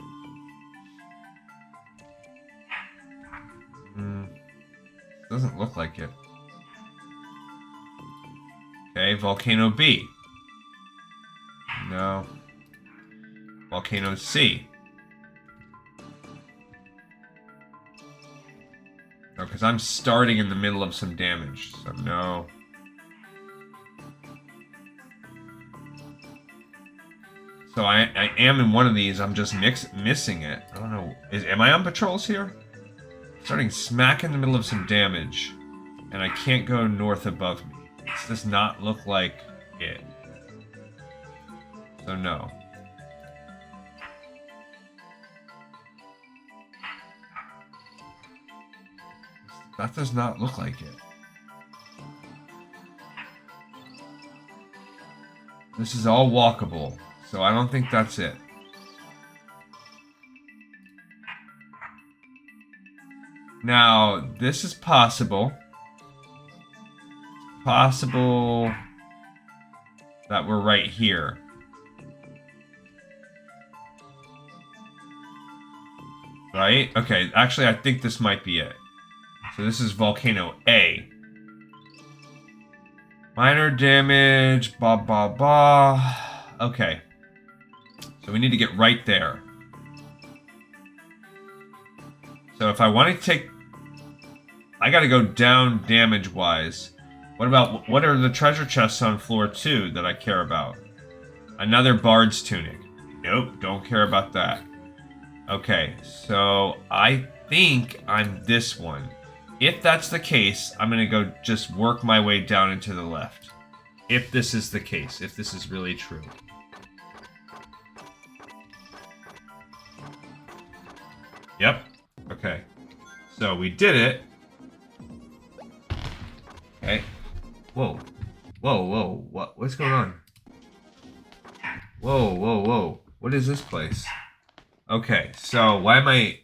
A: Doesn't look like it. Okay, Volcano B. No. Volcano C. No, because I'm starting in the middle of some damage, so no. So I am in one of these, I'm just missing it. I don't know. Am I on patrols here? Starting smack in the middle of some damage, and I can't go north above me. This does not look like it. So no. That does not look like it. This is all walkable, so I don't think that's it. Now, this is possible. Possible that we're right here. Right? Okay, actually, I think this might be it. So this is Volcano A. Minor damage, Okay. So we need to get right there. So if I want to take... I gotta go down damage-wise. What are the treasure chests on floor 2 that I care about? Another Bard's Tunic. Nope, don't care about that. Okay, so I think I'm this one. If that's the case, I'm gonna go just work my way down into the left. If this is the case, if this is really true. Yep. Okay. So we did it. Okay. Whoa. Whoa, whoa. What's going on? Whoa, whoa, whoa. What is this place? Okay, so why am I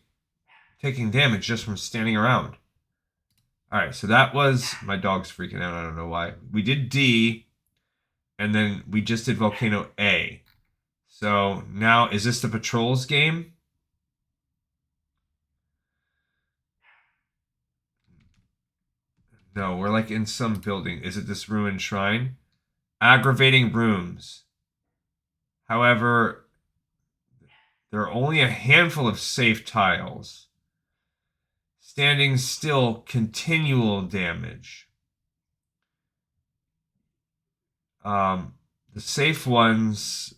A: taking damage just from standing around? Alright, so that was... My dog's freaking out, I don't know why. We did D, and then we just did Volcano A. So now, is this the Patrols game? No, we're like in some building. Is it this ruined shrine? Aggravating rooms. However, there are only a handful of safe tiles. Standing still, continual damage. The safe ones,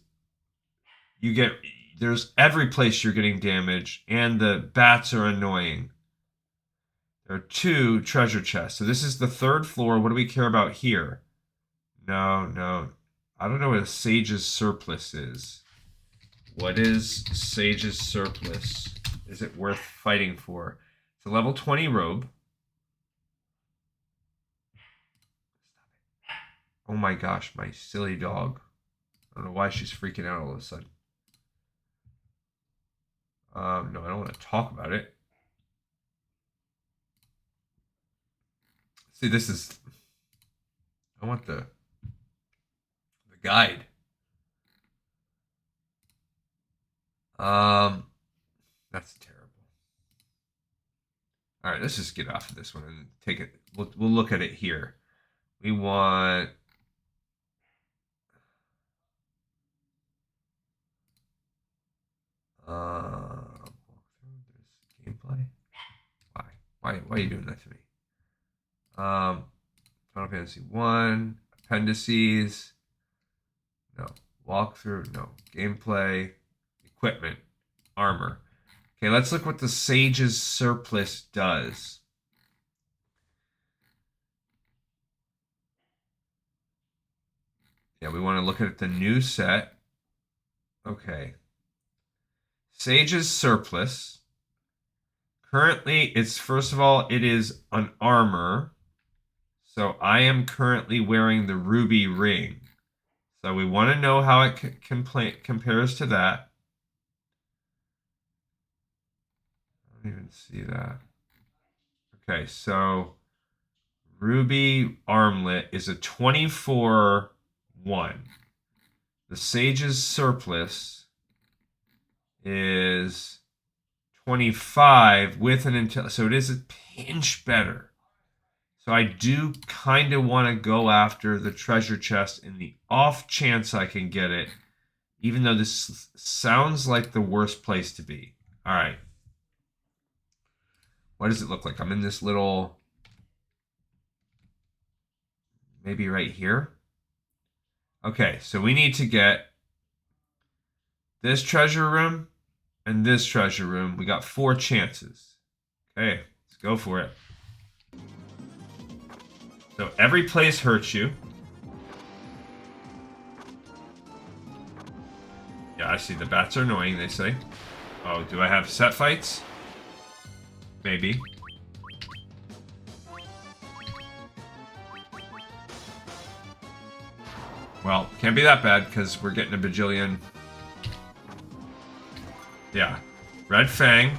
A: you get... There's every place you're getting damage, and the bats are annoying. There are 2 treasure chests. So this is the 3rd floor. What do we care about here? No. I don't know what a Sage's Surplus is. What is Sage's Surplus? Is it worth fighting for? It's a level 20 robe. Oh my gosh, my silly dog. I don't know why she's freaking out all of a sudden. No, I don't want to talk about it. See, this is... I want the guide. That's terrible. All right, let's just get off of this one and take it. We'll look at it here. We want... gameplay. Why are you doing that to me? Final Fantasy 1, appendices. No. Walkthrough, no. Gameplay, equipment, armor. Okay, let's look what the Sage's Surplice does. Yeah, we want to look at the new set. Okay. Sage's Surplice. Currently, it's, first of all, it is an armor. So I am currently wearing the ruby ring. So we want to know how it compares to that. I don't even see that. Okay, so ruby armlet is a 24-1. The Sage's Surplice is 25 with an intel, so it is a pinch better. So I do kind of want to go after the treasure chest in the off chance I can get it, even though this sounds like the worst place to be. All right. What does it look like? I'm in this little, maybe right here. Okay, so we need to get this treasure room and this treasure room. We got 4 chances. Okay, let's go for it. So every place hurts you. Yeah, I see the bats are annoying, they say. Oh, do I have set fights? Maybe. Well, can't be that bad because we're getting a bajillion. Yeah. Red Fang.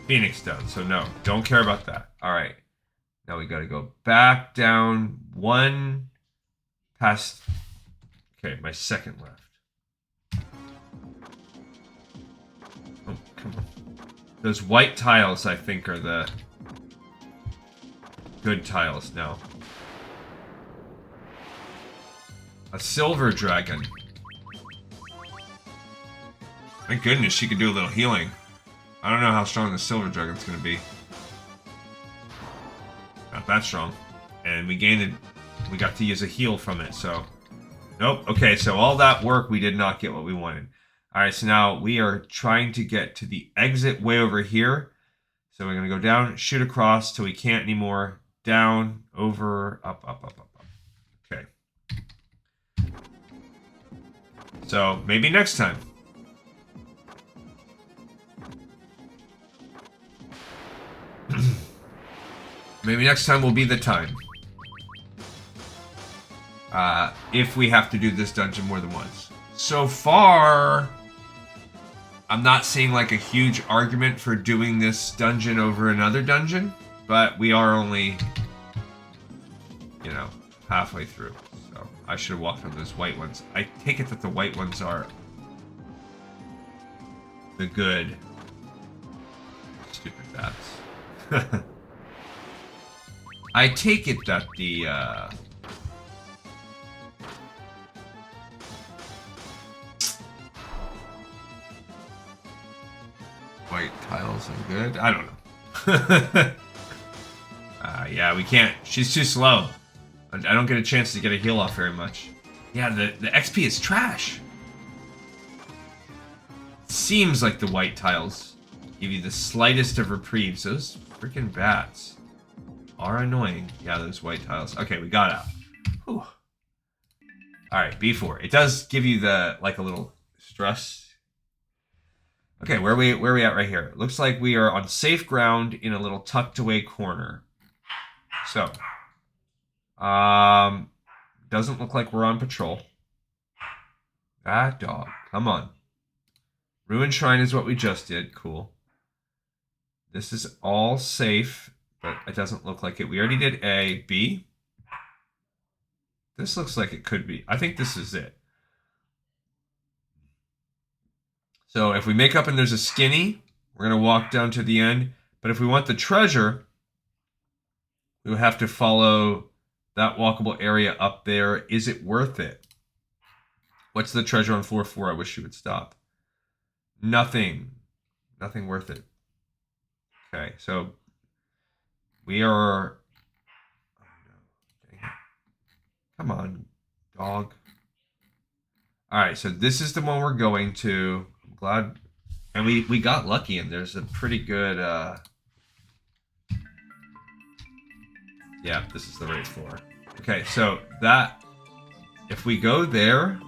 A: Phoenix Stone. So no, don't care about that. All right. Now we got to go back down 1 past... Okay, my second left. Oh, come on. Those white tiles, I think, are the good tiles now. A silver dragon. Thank goodness she could do a little healing. I don't know how strong the silver dragon's going to be. Not that strong. And we got to use a heal from it, so... Nope. Okay, so all that work, we did not get what we wanted. Alright, so now we are trying to get to the exit way over here. So we're going to go down, shoot across till we can't anymore. Down, over, up, up, up, up, up. Okay. So, maybe next time. Maybe next time will be the time. If we have to do this dungeon more than once. So far, I'm not seeing like a huge argument for doing this dungeon over another dungeon, but we are only, you know, halfway through. So I should have walked on those white ones. I take it that the white ones are the good. Stupid bats. I take it that the white tiles are good. I don't know. Yeah, we can't. She's too slow. I don't get a chance to get a heal off very much. Yeah, the XP is trash. Seems like the white tiles give you the slightest of reprieves. Those freaking bats are annoying. Yeah, those white tiles. Okay, we got out. Whew. Alright, B4. It does give you the, like, a little stress. Okay, where are we at right here? It looks like we are on safe ground in a little tucked away corner. So, doesn't look like we're on patrol. Ah, dog. Come on. Ruined Shrine is what we just did. Cool. This is all safe. but it doesn't look like it. We already did A. B? This looks like it could be. I think this is it. So if we make up and there's a skinny, we're going to walk down to the end. But if we want the treasure, we would have to follow that walkable area up there. Is it worth it? What's the treasure on floor 4? I wish you would stop. Nothing. Nothing worth it. Okay, so we are... Oh, no. Dang it. Come on, dog. All right, so this is the one we're going to. I'm glad. And we got lucky, and there's a pretty good... Yeah, this is the right floor. Okay, so that... If we go there,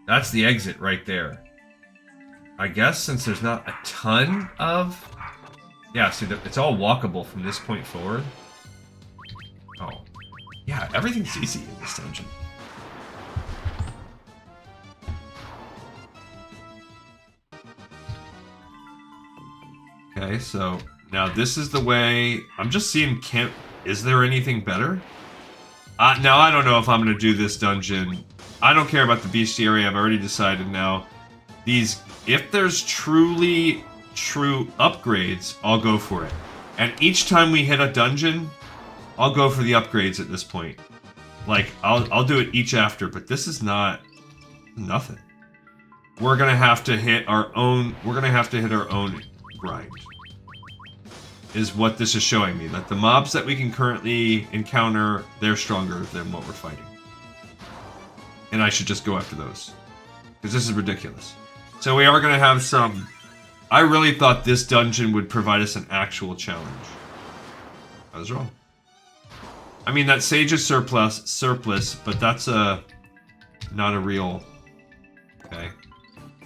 A: that's the exit right there. I guess since there's not a ton of... Yeah, see, it's all walkable from this point forward. Oh. Yeah, everything's easy in this dungeon. Okay, so now this is the way... I'm just seeing camp... Is there anything better? Now, I don't know if I'm going to do this dungeon. I don't care about the bestiary. I've already decided now. These... If there's truly true upgrades, I'll go for it. And each time we hit a dungeon, I'll go for the upgrades at this point. Like, I'll do it each after, but this is not... Nothing. We're going to have to hit our own... We're going to have to hit our own grind. Is what this is showing me. That the mobs that we can currently encounter, they're stronger than what we're fighting. And I should just go after those. Because this is ridiculous. So we are going to have some... I really thought this dungeon would provide us an actual challenge. I was wrong. I mean, that Sage is surplus, but that's not a real... Okay.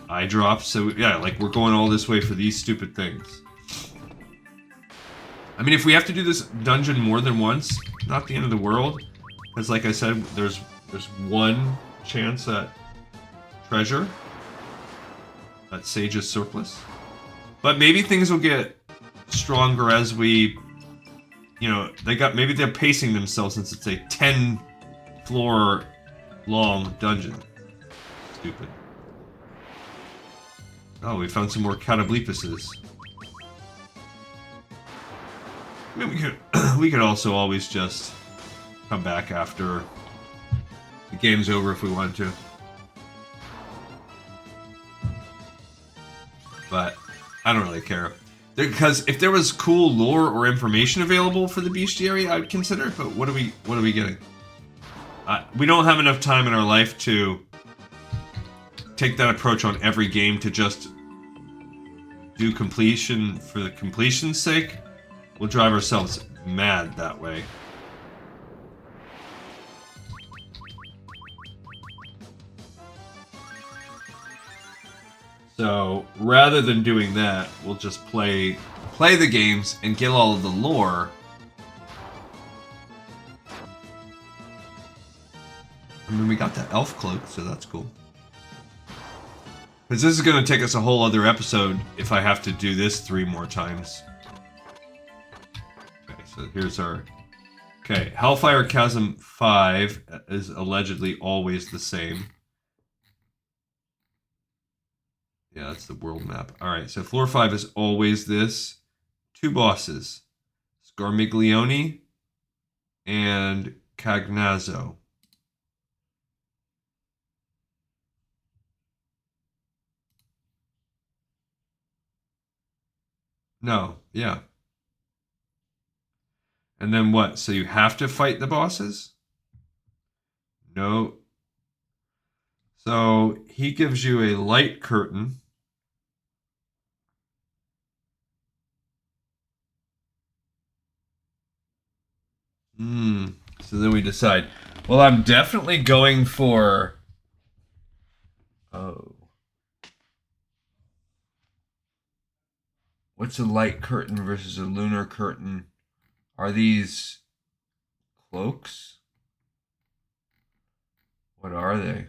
A: Eye drop, so yeah, like we're going all this way for these stupid things. I mean, if we have to do this dungeon more than once, not the end of the world. Because like I said, there's one chance at treasure. That Sage's surplus. But maybe things will get stronger as we... You know, maybe they're pacing themselves since it's a 10-floor long dungeon. Stupid. Oh, we found some more Catablepuses. I mean, we could also always just come back after the game's over if we wanted to. But I don't really care. Because if there was cool lore or information available for the bestiary, I'd consider it, but what are we getting? We don't have enough time in our life to take that approach on every game to just do completion for the completion's sake. We'll drive ourselves mad that way. So, rather than doing that, we'll just play the games and get all of the lore. I mean, we got the elf cloak, so that's cool. Because this is going to take us a whole other episode if I have to do this 3 more times. Okay, so here's our... Okay, Hellfire Chasm 5 is allegedly always the same. Yeah, that's the world map. Alright, so floor 5 is always this. 2 bosses. Scarmiglione and Cagnazzo. No, yeah. And then what? So you have to fight the bosses? No. So he gives you a light curtain. So then we decide. Well, I'm definitely going for... Oh. What's a light curtain versus a lunar curtain? Are these cloaks? What are they?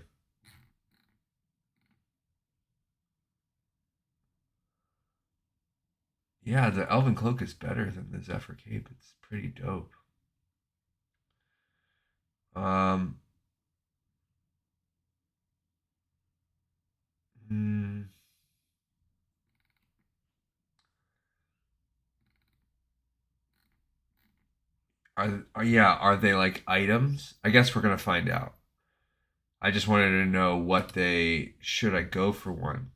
A: Yeah, the Elven Cloak is better than the Zephyr Cape. It's pretty dope. Hmm. Are they like items? I guess we're gonna find out. I just wanted to know what they should I go for one.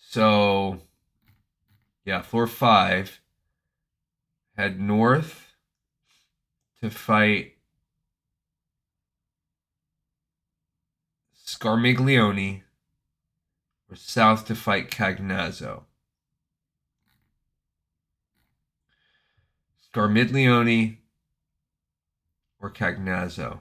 A: So yeah, floor 5. Head north to fight Scarmiglione, or south to fight Cagnazzo. Scarmiglione or Cagnazzo.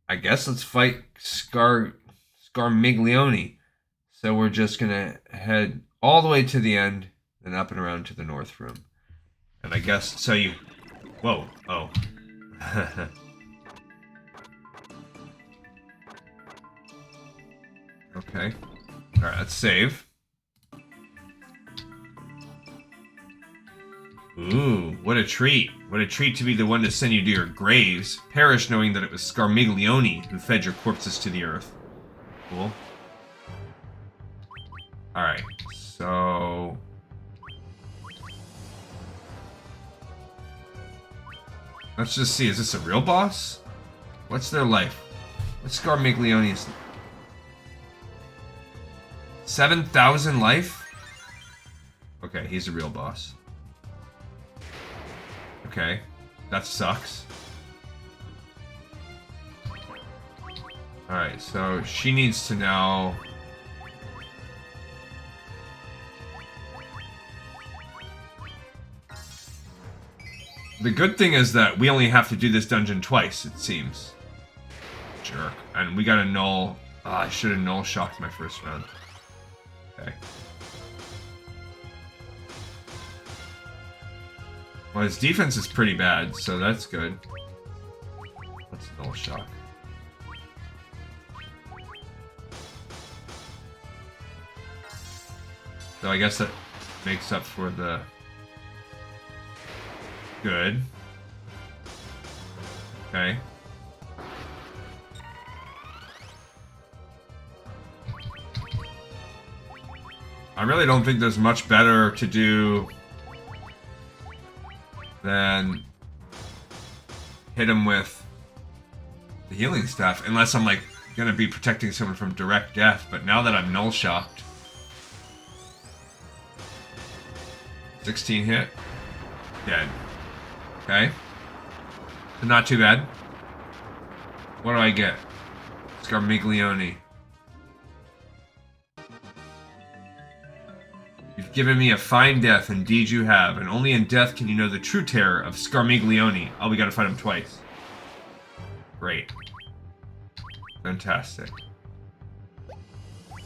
A: I guess let's fight Scarmiglione. So we're just gonna head all the way to the end, then up and around to the north room. And I guess so. Whoa! Oh. Okay. All right. Let's save. Ooh, what a treat. What a treat to be the one to send you to your graves. Perish knowing that it was Scarmiglione who fed your corpses to the earth. Cool. Alright, so... let's just see, is this a real boss? What's their life? What's Scarmiglione's... 7,000 life? Okay, he's a real boss. Okay, that sucks. Alright, so she needs to now... The good thing is that we only have to do this dungeon twice, it seems. Jerk. And we got a null... I should have null shocked my first round. Okay. Well, his defense is pretty bad, so that's good. Let's null shock. So I guess that makes up for the... good. Okay. I really don't think there's much better to do than hit him with the healing stuff, unless I'm like gonna be protecting someone from direct death. But now that I'm null shocked, 16 hit, dead. Okay, so not too bad. What do I get? Scarmiglione. You've given me a fine death, indeed you have, and only in death can you know the true terror of Scarmiglione. Oh, we gotta fight him twice. Great. Fantastic.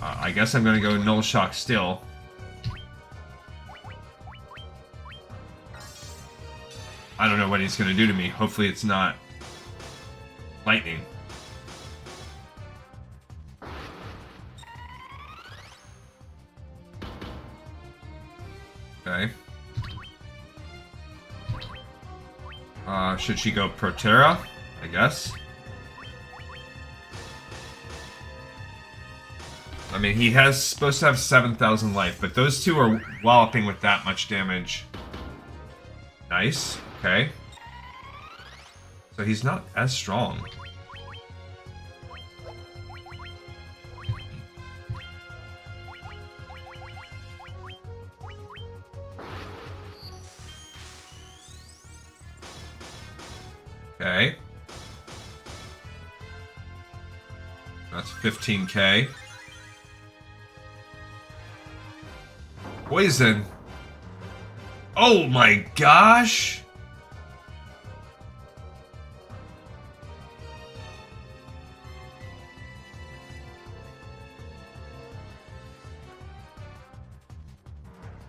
A: I guess I'm gonna go null shock still. I don't know what he's gonna do to me. Hopefully it's not lightning. Okay. Should she go Protera? I guess. I mean, he has supposed to have 7,000 life, but those two are walloping with that much damage. Nice. Okay. So he's not as strong. Okay. That's 15k. Poison. Oh my gosh!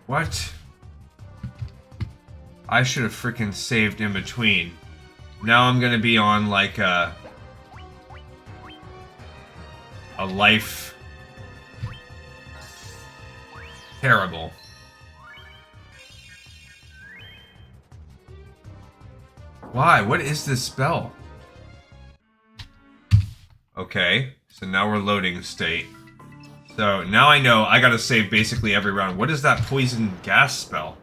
A: What? I should have freaking saved in between. Now I'm gonna be on like a a life. Terrible. Why? What is this spell? Okay, so now we're loading state. So now I know I gotta save basically every round. What is that poison gas spell?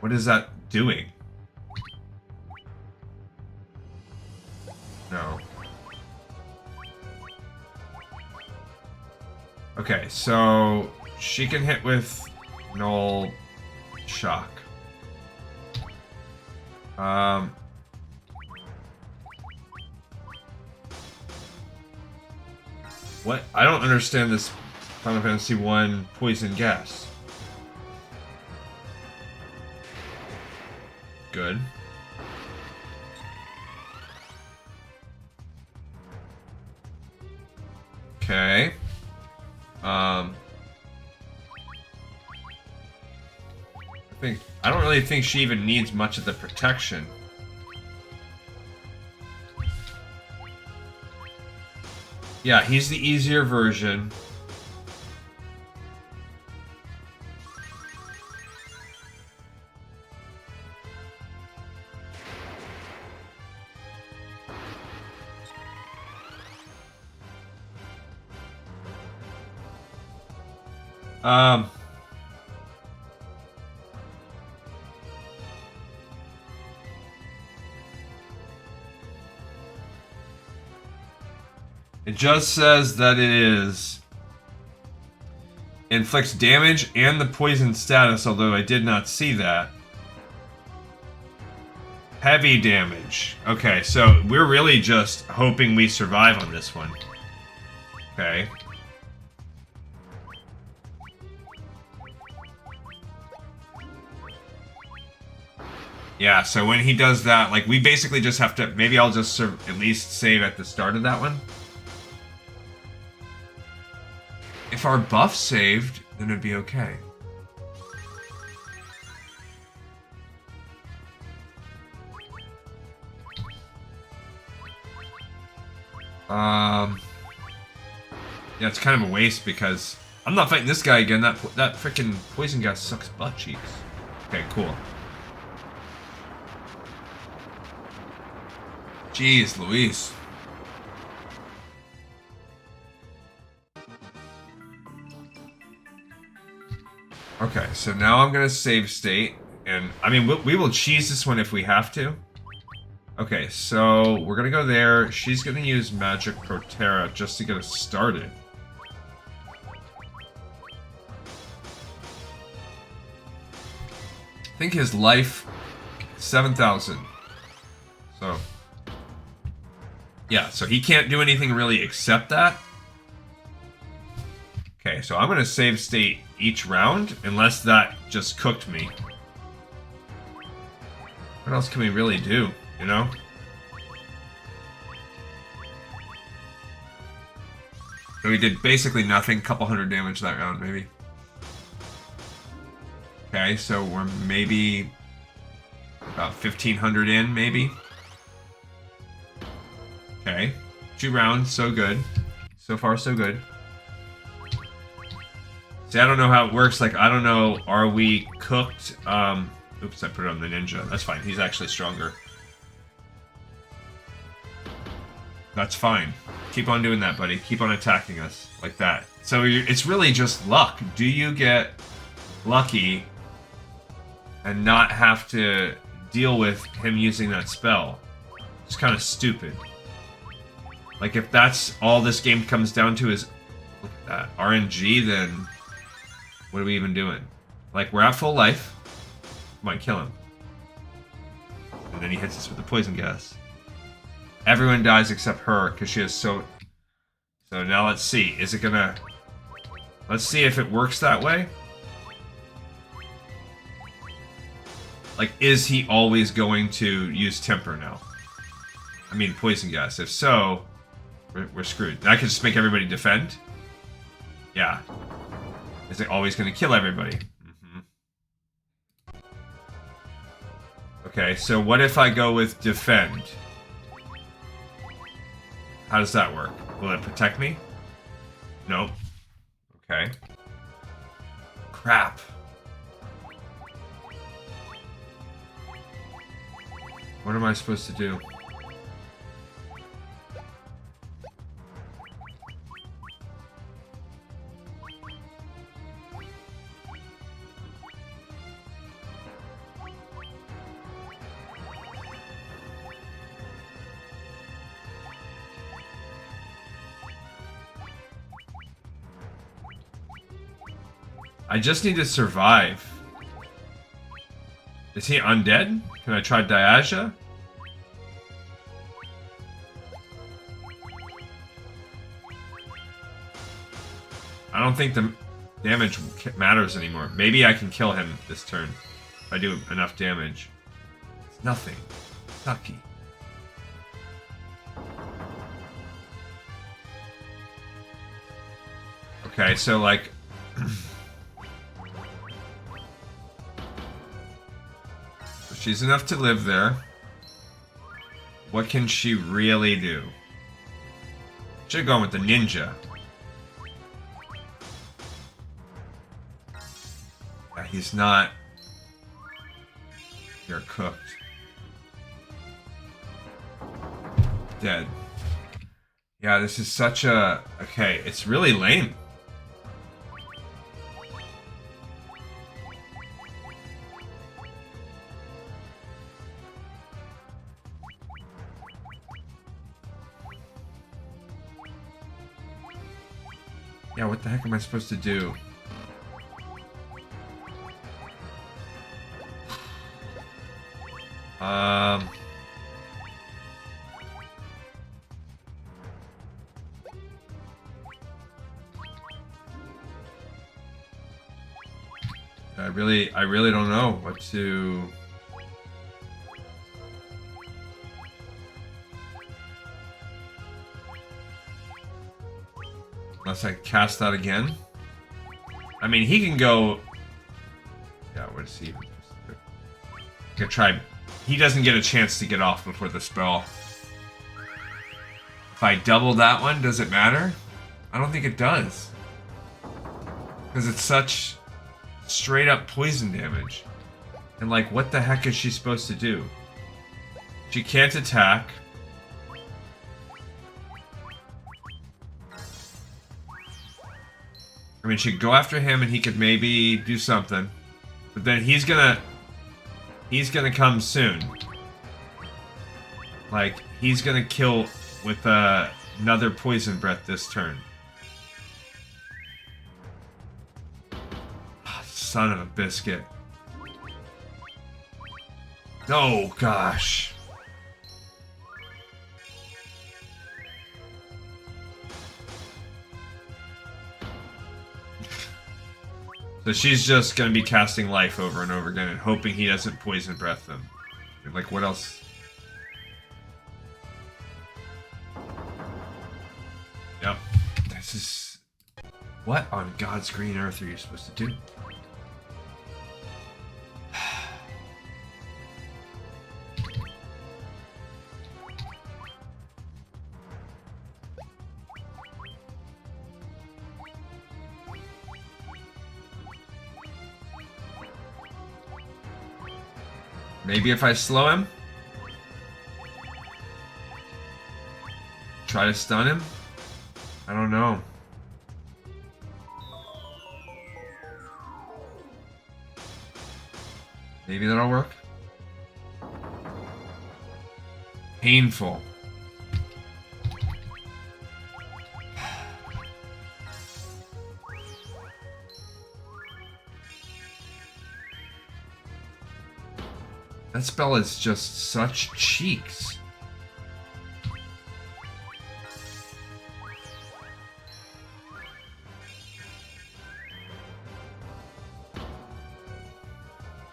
A: What is that doing? No. Okay, so she can hit with null shock. What? I don't understand this Final Fantasy 1 poison gas. Good. Okay. I don't really think she even needs much of the protection. Yeah, he's the easier version. It just says that it is inflicts damage and the poison status, although I did not see that. Heavy damage. Okay, so we're really just hoping we survive on this one. Okay. Yeah, so when he does that, like, we basically just have to... Maybe I'll just at least save at the start of that one. If our buff saved, then it'd be okay. Yeah, it's kind of a waste because I'm not fighting this guy again. That freaking poison gas sucks butt cheeks. Okay, cool. Jeez, Louise. Okay, so now I'm gonna save state, and I mean we will cheese this one if we have to. Okay, so we're gonna go there. She's gonna use Magic Protera just to get us started. I think his life 7,000. So yeah, so he can't do anything really except that. Okay, so I'm gonna save state each round, unless that just cooked me. What else can we really do, you know? So we did basically nothing, couple hundred damage that round, maybe. Okay, so we're maybe about 1,500 in, maybe. Okay, 2 rounds, so good. So far, so good. See, I don't know how it works. Like, I don't know, are we cooked? Oops, I put it on the ninja. That's fine. He's actually stronger. That's fine. Keep on doing that, buddy. Keep on attacking us like that. So it's really just luck. Do you get lucky and not have to deal with him using that spell? It's kind of stupid. Like, if that's all this game comes down to is, look at that, RNG, then what are we even doing? Like, we're at full life. Might kill him. And then he hits us with the poison gas. Everyone dies except her, because she has so... So now let's see. Is it gonna... Let's see if it works that way. Like, is he always going to use temper now? I mean, poison gas. If so, we're screwed. I could just make everybody defend? Yeah. Is it always going to kill everybody? Mm-hmm. Okay, so what if I go with defend? How does that work? Will it protect me? Nope. Okay. Crap. What am I supposed to do? I just need to survive. Is he undead? Can I try Diaja? I don't think the damage matters anymore. Maybe I can kill him this turn if I do enough damage. It's nothing. Sucky. Okay, so like... she's enough to live there. What can she really do? Should've gone with the ninja. Yeah, he's not... You're cooked. Dead. Yeah, this is such a... Okay, it's really lame. Yeah, what the heck am I supposed to do? I really don't know what to... Unless I cast that again. I mean, he can go... Yeah, what is he? I could try... He doesn't get a chance to get off before the spell. If I double that one, does it matter? I don't think it does. Because it's such straight up poison damage. And like, what the heck is she supposed to do? She can't attack. I mean, she could go after him and he could maybe do something. But then he's gonna come soon. Like, he's gonna kill with another poison breath this turn. Son of a biscuit. Oh, gosh. So she's just gonna be casting life over and over again and hoping he doesn't poison breath them. Like, what else? Yep. This is... What on God's green earth are you supposed to do? Maybe if I slow him? Try to stun him? I don't know. Maybe that'll work. Painful. That spell is just such cheeks.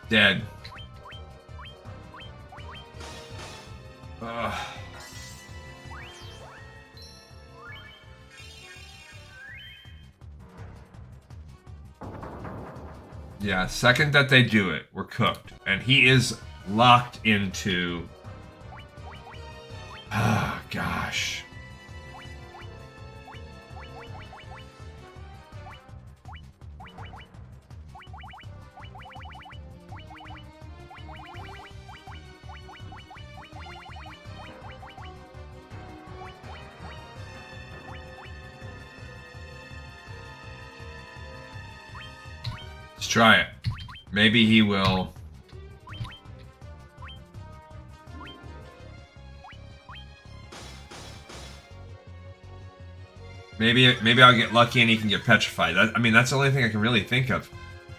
A: Dead. Ugh. Yeah, second that they do it, we're cooked. And he is locked into... Ah, gosh. Let's try it. Maybe he will. Maybe I'll get lucky and he can get petrified. I mean, that's the only thing I can really think of.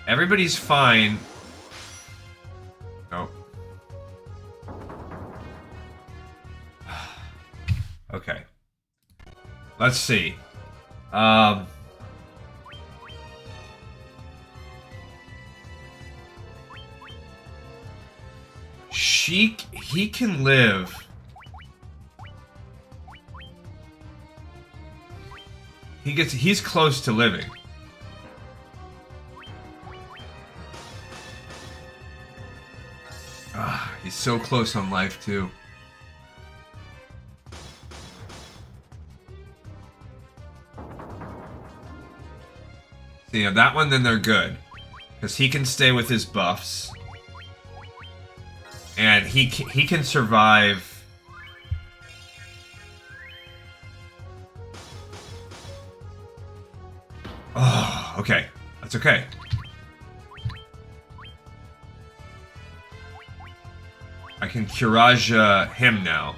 A: Everybody's fine. Oh. Okay. Let's see. He can live. He's close to living. He's so close on life too. So, yeah, that one, then they're good. Because he can stay with his buffs. And he can survive. Oh, okay. That's okay. I can Kiraja him now.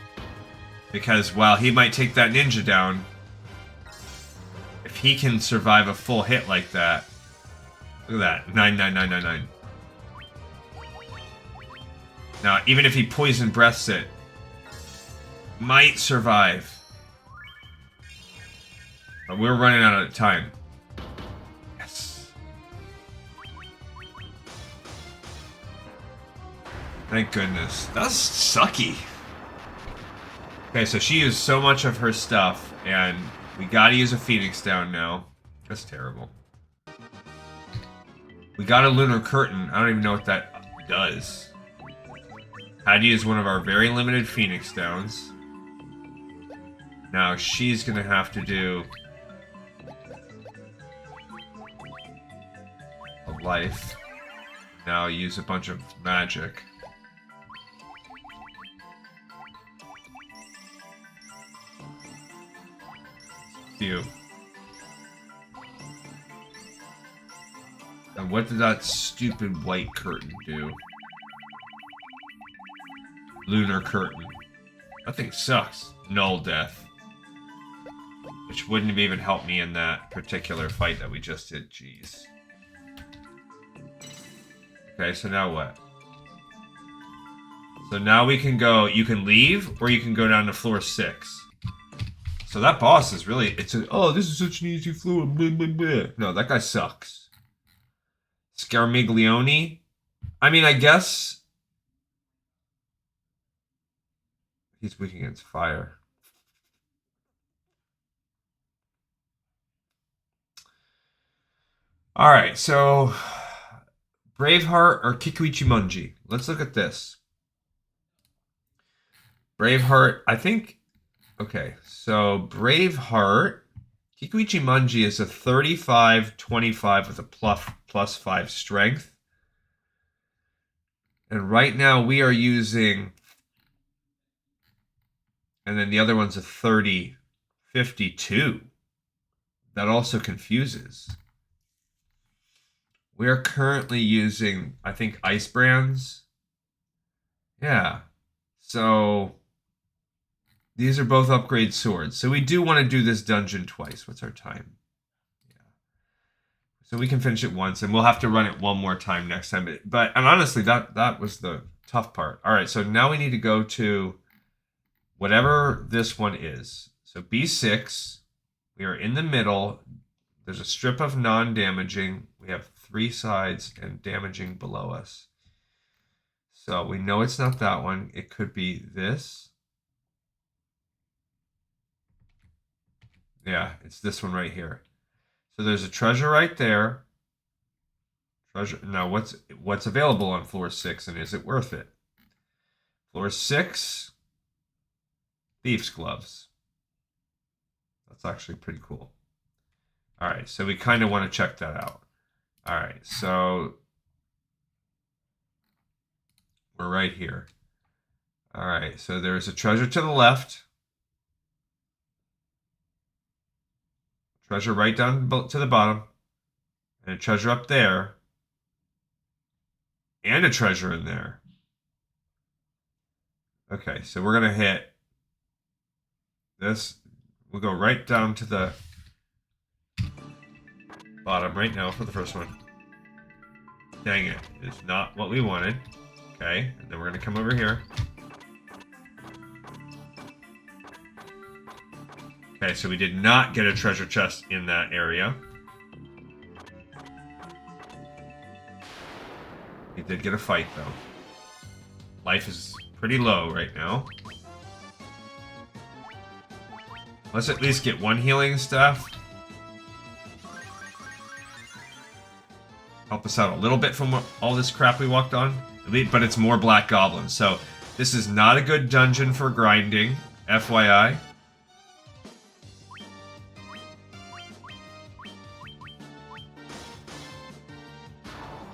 A: Because while he might take that ninja down, if he can survive a full hit like that... Look at that. 99999. Now, even if he poison breaths it, might survive. But we're running out of time. Yes. Thank goodness. That's sucky. Okay, so she used so much of her stuff, and we gotta use a Phoenix down now. That's terrible. We got a Lunar Curtain. I don't even know what that does. Had to use one of our very limited Phoenix downs. Now she's gonna have to do a life. Now use a bunch of magic. Phew. And what did that stupid white curtain do? Lunar Curtain. That thing sucks. Null death. Which wouldn't have even helped me in that particular fight that we just did. Jeez. Okay, so now what? So now we can go... You can leave, or you can go down to floor 6. So that boss is really... Oh, this is such an easy floor. Blah, blah, blah. No, that guy sucks. Scarmiglione? I mean, I guess... He's weak against fire. Alright, so... Braveheart or Kikuichimonji? Let's look at this. Braveheart, I think... Okay, so Braveheart... Kikuichimonji is a 35-25 with a plus 5 strength. And right now we are using... And then the other one's a 30-52. That also confuses. We are currently using, I think, Ice Brands. Yeah. So these are both upgrade swords. So we do want to do this dungeon twice. What's our time? Yeah. So we can finish it once, and we'll have to run it one more time next time. And honestly, that was the tough part. All right, so now we need to go to whatever this one is. So B6, we are in the middle. There's a strip of non-damaging. We have 3 sides and damaging below us. So we know it's not that one. It could be this. Yeah, it's this one right here. So there's a treasure right there. Treasure. Now what's available on floor 6, and is it worth it? Floor 6, Thief's Gloves. That's actually pretty cool. All right, so we kind of want to check that out. All right, so we're right here. All right, so there's a treasure to the left. Treasure right down to the bottom. And a treasure up there. and a treasure in there. Okay, so we're gonna hit this. We'll go right down to the bottom right now for the first one. Dang it, it's not what we wanted. Okay, and then we're gonna come over here. Okay, so we did not get a treasure chest in that area. We did get a fight, though. Life is pretty low right now. Let's at least get one healing stuff. Help us out a little bit from all this crap we walked on. But it's more black goblins, so this is not a good dungeon for grinding, FYI.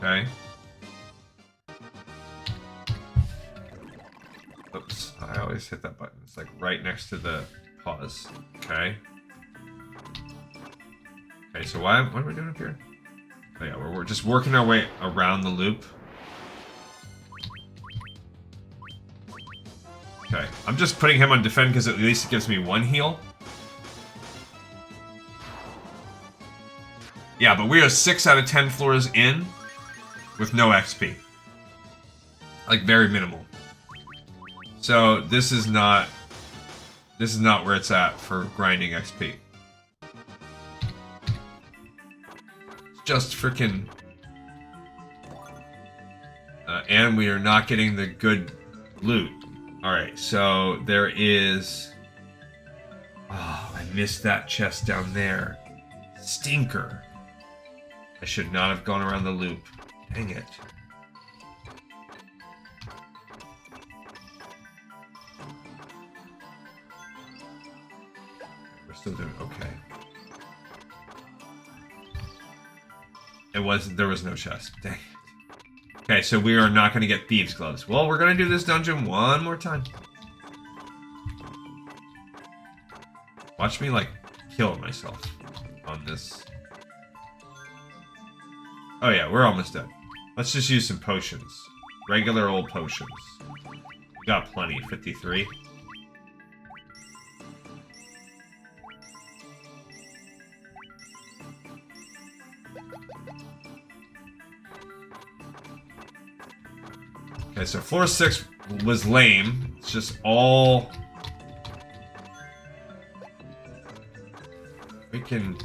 A: Okay. Oops, I always hit that button. It's like right next to the pause. Okay. Okay, so what are we doing up here? Oh yeah, we're just working our way around the loop. Okay, I'm just putting him on defend because at least it gives me one heal. Yeah, but we are 6 out of 10 floors in with no XP. Like, very minimal. So, this is not where it's at for grinding XP. It's just freaking... and we are not getting the good loot. Alright, so there is... Oh, I missed that chest down there. Stinker. I should not have gone around the loop. Dang it. We're still doing okay. There was no chest. Dang it. Okay, so we are not going to get Thieves' Gloves. Well, we're going to do this dungeon one more time. Watch me, like, kill myself on this. Oh yeah, we're almost done. Let's just use some potions. Regular old potions. We got plenty, 53. Okay, so floor 6 was lame. It's just all... freaking...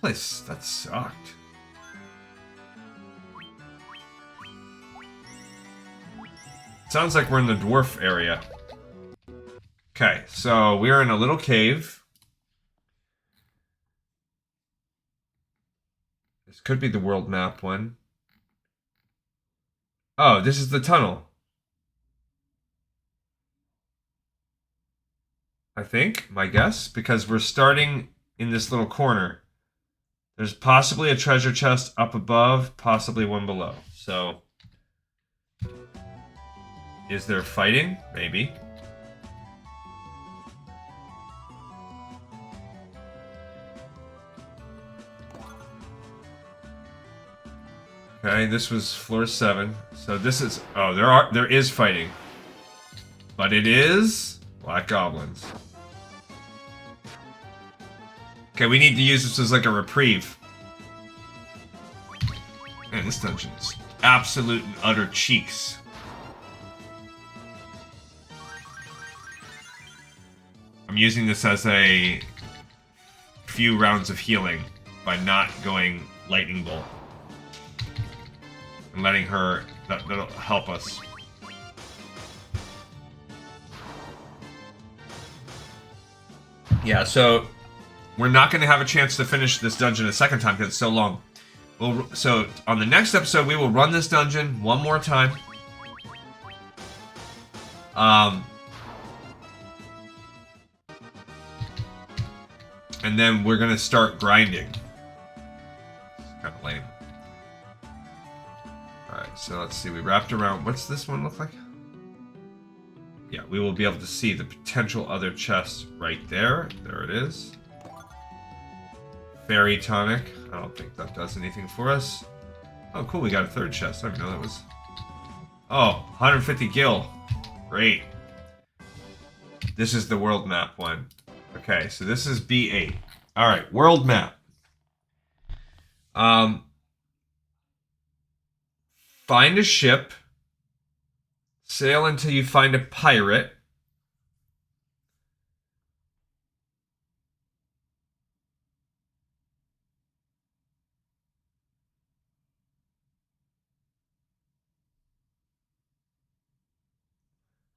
A: place. That sucked. Sounds like we're in the dwarf area. Okay, so we're in a little cave. This could be the world map one. Oh, this is the tunnel. I think, my guess, because we're starting in this little corner. There's possibly a treasure chest up above, possibly one below. So, is there fighting? Maybe. Okay, this was floor 7. So this is... Oh, there is fighting. But it is... Black Goblins. Okay, we need to use this as like a reprieve. Man, this dungeon is absolute and utter cheeks. I'm using this as a few rounds of healing by not going Lightning Bolt. And letting her... That'll help us. Yeah, so... We're not going to have a chance to finish this dungeon a second time because it's so long. So, on the next episode, we will run this dungeon one more time. And then we're going to start grinding. It's kind of lame. Alright, so let's see. We wrapped around... What's this one look like? Yeah, we will be able to see the potential other chests right there. There it is. Fairy Tonic. I don't think that does anything for us. Oh, cool. We got a third chest. I didn't know that was... Oh, 150 gil. Great. This is the world map one. Okay, so this is B8. All right, world map. Find a ship. Sail until you find a pirate.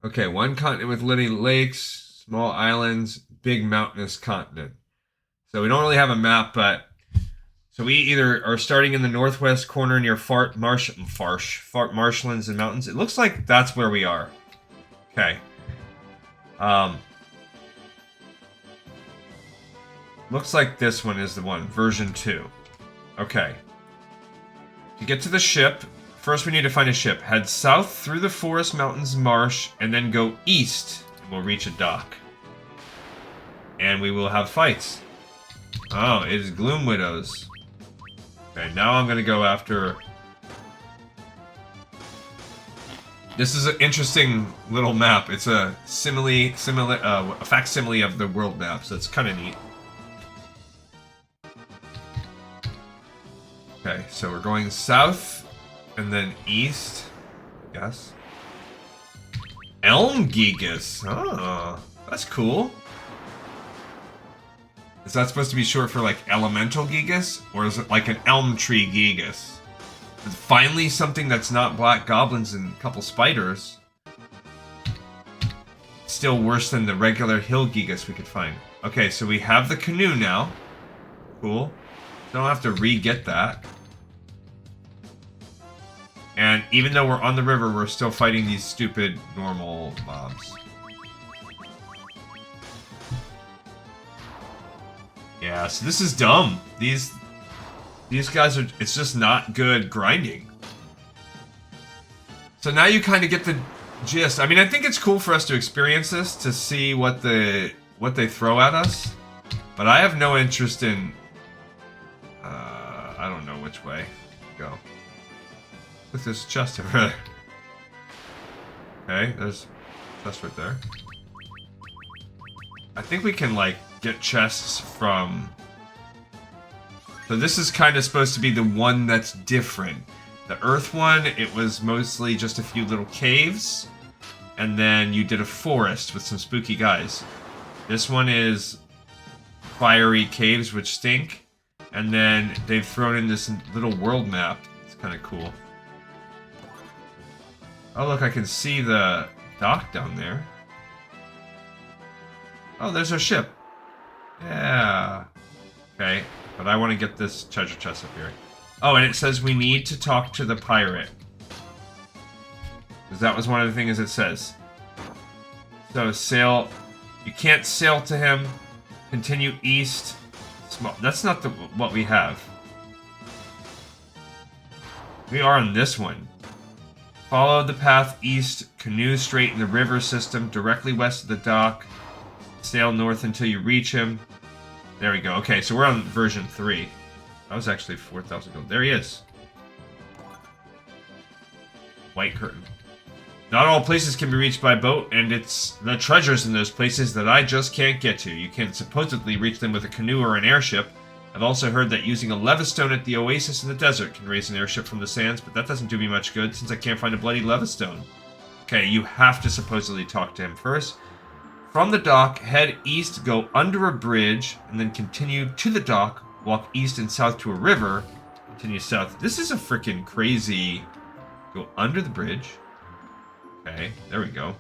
A: Okay, one continent with living lakes, small islands, big mountainous continent. So we don't really have a map, but so we either are starting in the northwest corner near Fart marshlands and mountains. It looks like that's where we are. Okay. Looks like this one is the one, version 2. Okay. To get to the ship, first we need to find a ship. Head south through the forest, mountains, marsh, and then go east, and we'll reach a dock. And we will have fights. Oh, it is Gloom Widows. Okay, now I'm gonna go after... This is an interesting little map. It's a a facsimile of the world map, so it's kind of neat. Okay, so we're going south and then east, I guess. Elm Gigas. Oh, that's cool. Is that supposed to be short for like elemental Gigas? Or is it like an elm tree Gigas? It's finally something that's not black goblins and a couple spiders. Still worse than the regular hill Gigas we could find. Okay, so we have the canoe now. Cool. Don't have to re-get that. And even though we're on the river, we're still fighting these stupid normal mobs. Yeah, so this is dumb. These guys are... It's just not good grinding. So now you kind of get the gist. I mean, I think it's cool for us to experience this, to see what they throw at us. But I have no interest in... I don't know which way to go. Look, there's a chest over there. Okay, there's a chest right there. I think we can, like, get chests from... So this is kind of supposed to be the one that's different. The Earth one, it was mostly just a few little caves. And then you did a forest with some spooky guys. This one is fiery caves, which stink. And then they've thrown in this little world map. It's kind of cool. Oh, look, I can see the dock down there. Oh, there's our ship. Yeah. Okay, but I want to get this treasure chest up here. Oh, and it says we need to talk to the pirate. Because that was one of the things it says. So, sail... You can't sail to him. Continue east. Small. That's not what we have. We are on this one. Follow the path east, canoe straight in the river system, directly west of the dock. Sail north until you reach him. There we go. Okay, so we're on version 3. That was actually 4,000 gold. There he is. White curtain. Not all places can be reached by boat, and it's the treasures in those places that I just can't get to. You can supposedly reach them with a canoe or an airship. I've also heard that using a levistone at the oasis in the desert can raise an airship from the sands, but that doesn't do me much good since I can't find a bloody levistone. Okay, you have to supposedly talk to him first. From the dock, head east, go under a bridge, and then continue to the dock, walk east and south to a river, continue south. This is a freaking crazy... Go under the bridge. Okay, there we go.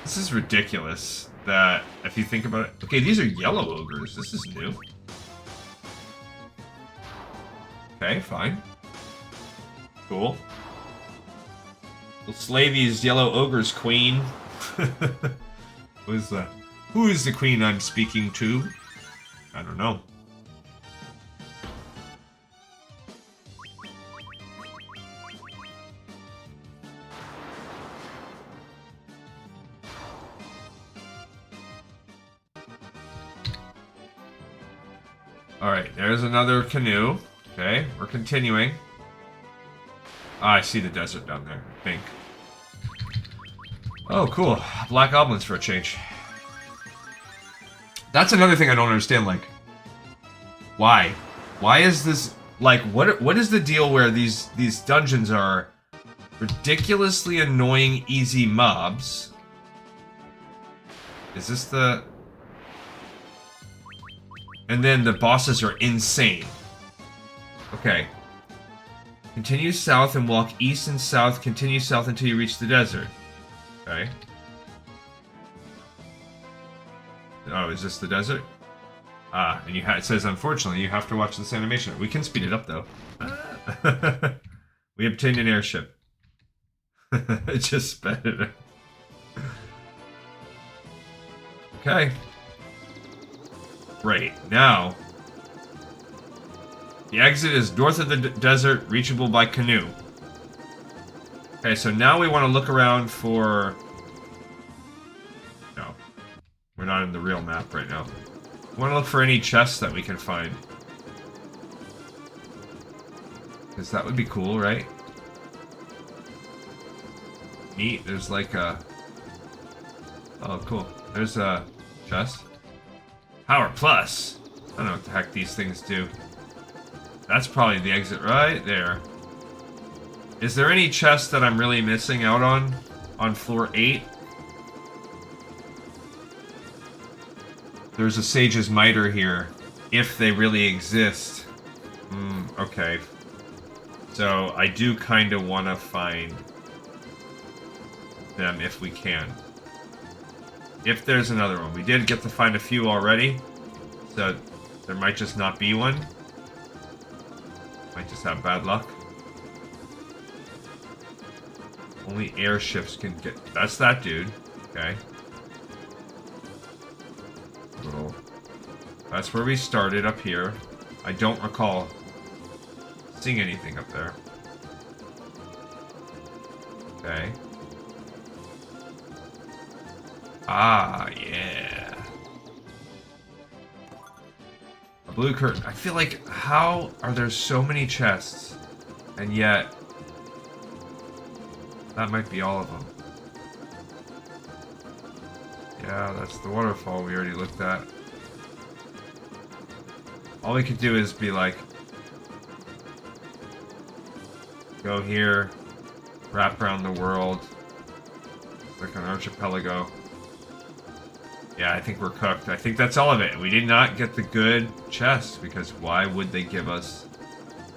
A: This is ridiculous. That, if you think about it... Okay, these are yellow ogres. This is new. Okay, fine. Cool. We'll slay these yellow ogres, queen. What is that? Who is the queen I'm speaking to? I don't know. Alright, there's another canoe. Okay, we're continuing. Ah, I see the desert down there, I think. Oh, cool. Black goblins for a change. That's another thing I don't understand, like... Why? Why is this... Like, what is the deal where these dungeons are ridiculously annoying, easy mobs? Is this the... And then the bosses are insane. Okay. Continue south and walk east and south. Continue south until you reach the desert. Okay. Oh, is this the desert? Ah, and it says, unfortunately, you have to watch this animation. We can speed it up, though. We obtained an airship. It just sped it up. Okay. Great. Now, the exit is north of the desert, reachable by canoe. Okay, so now we want to look around for... No. We're not in the real map right now. We want to look for any chests that we can find. Because that would be cool, right? Neat. There's like a... Oh, cool. There's a chest. Power Plus. I don't know what the heck these things do. That's probably the exit right there. Is there any chest that I'm really missing out on floor 8? There's a Sage's Mitre here, if they really exist. Okay. So, I do kind of want to find them if we can. If there's another one. We did get to find a few already, so there might just not be one. Might just have bad luck. Only airships can get... That's that dude. Okay. Little... That's where we started, up here. I don't recall seeing anything up there. Okay. Ah, yeah. A blue curtain. I feel like, how are there so many chests? And yet... That might be all of them. Yeah, that's the waterfall we already looked at. All we could do is be like... Go here. Wrap around the world. Like an archipelago. Yeah, I think we're cooked. I think that's all of it. We did not get the good chest, because why would they give us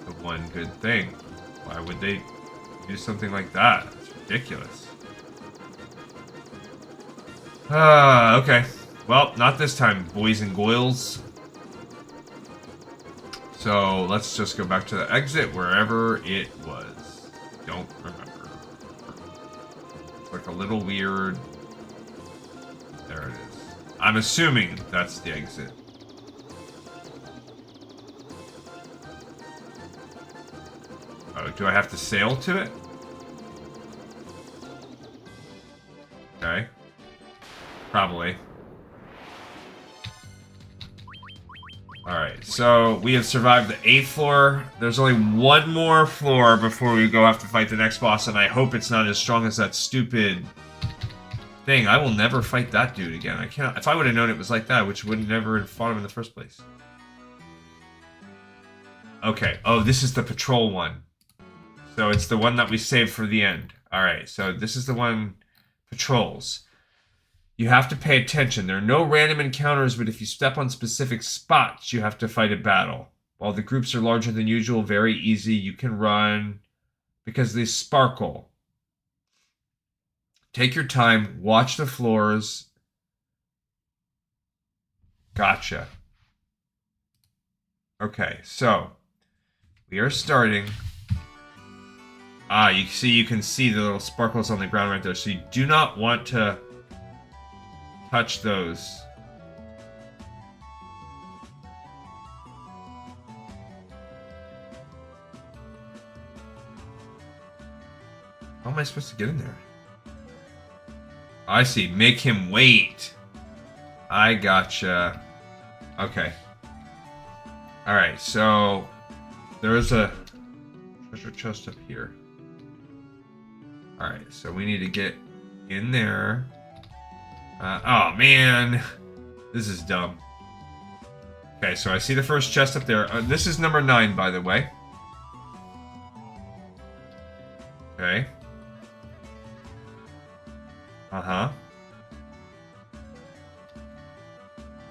A: the one good thing? Why would they do something like that? It's ridiculous. Okay. Well, not this time, boys and goyles. So, let's just go back to the exit, wherever it was. Don't remember. It's like a little weird... There it is. I'm assuming that's the exit. Oh, do I have to sail to it? Okay. Probably. Alright, so we have survived the 8th floor. There's only one more floor before we go have to fight the next boss, and I hope it's not as strong as that stupid thing. I will never fight that dude again. I can't. If I would have known it was like that, which would never have fought him in the first place. Okay. Oh, this is the patrol one. So it's the one that we saved for the end. Alright, so this is the one... Patrols. You have to pay attention. There are no random encounters, but if you step on specific spots, you have to fight a battle. While the groups are larger than usual, very easy, you can run because they sparkle. Take your time, watch the floors. Gotcha. Okay, so we are starting. Ah, you can see the little sparkles on the ground right there. So you do not want to touch those. How am I supposed to get in there? I see. Make him wait. I gotcha. Okay. Alright, so... there is a treasure chest up here. Alright, so we need to get in there. Oh, man. This is dumb. Okay, so I see the first chest up there. This is number 9, by the way. Okay. Uh-huh.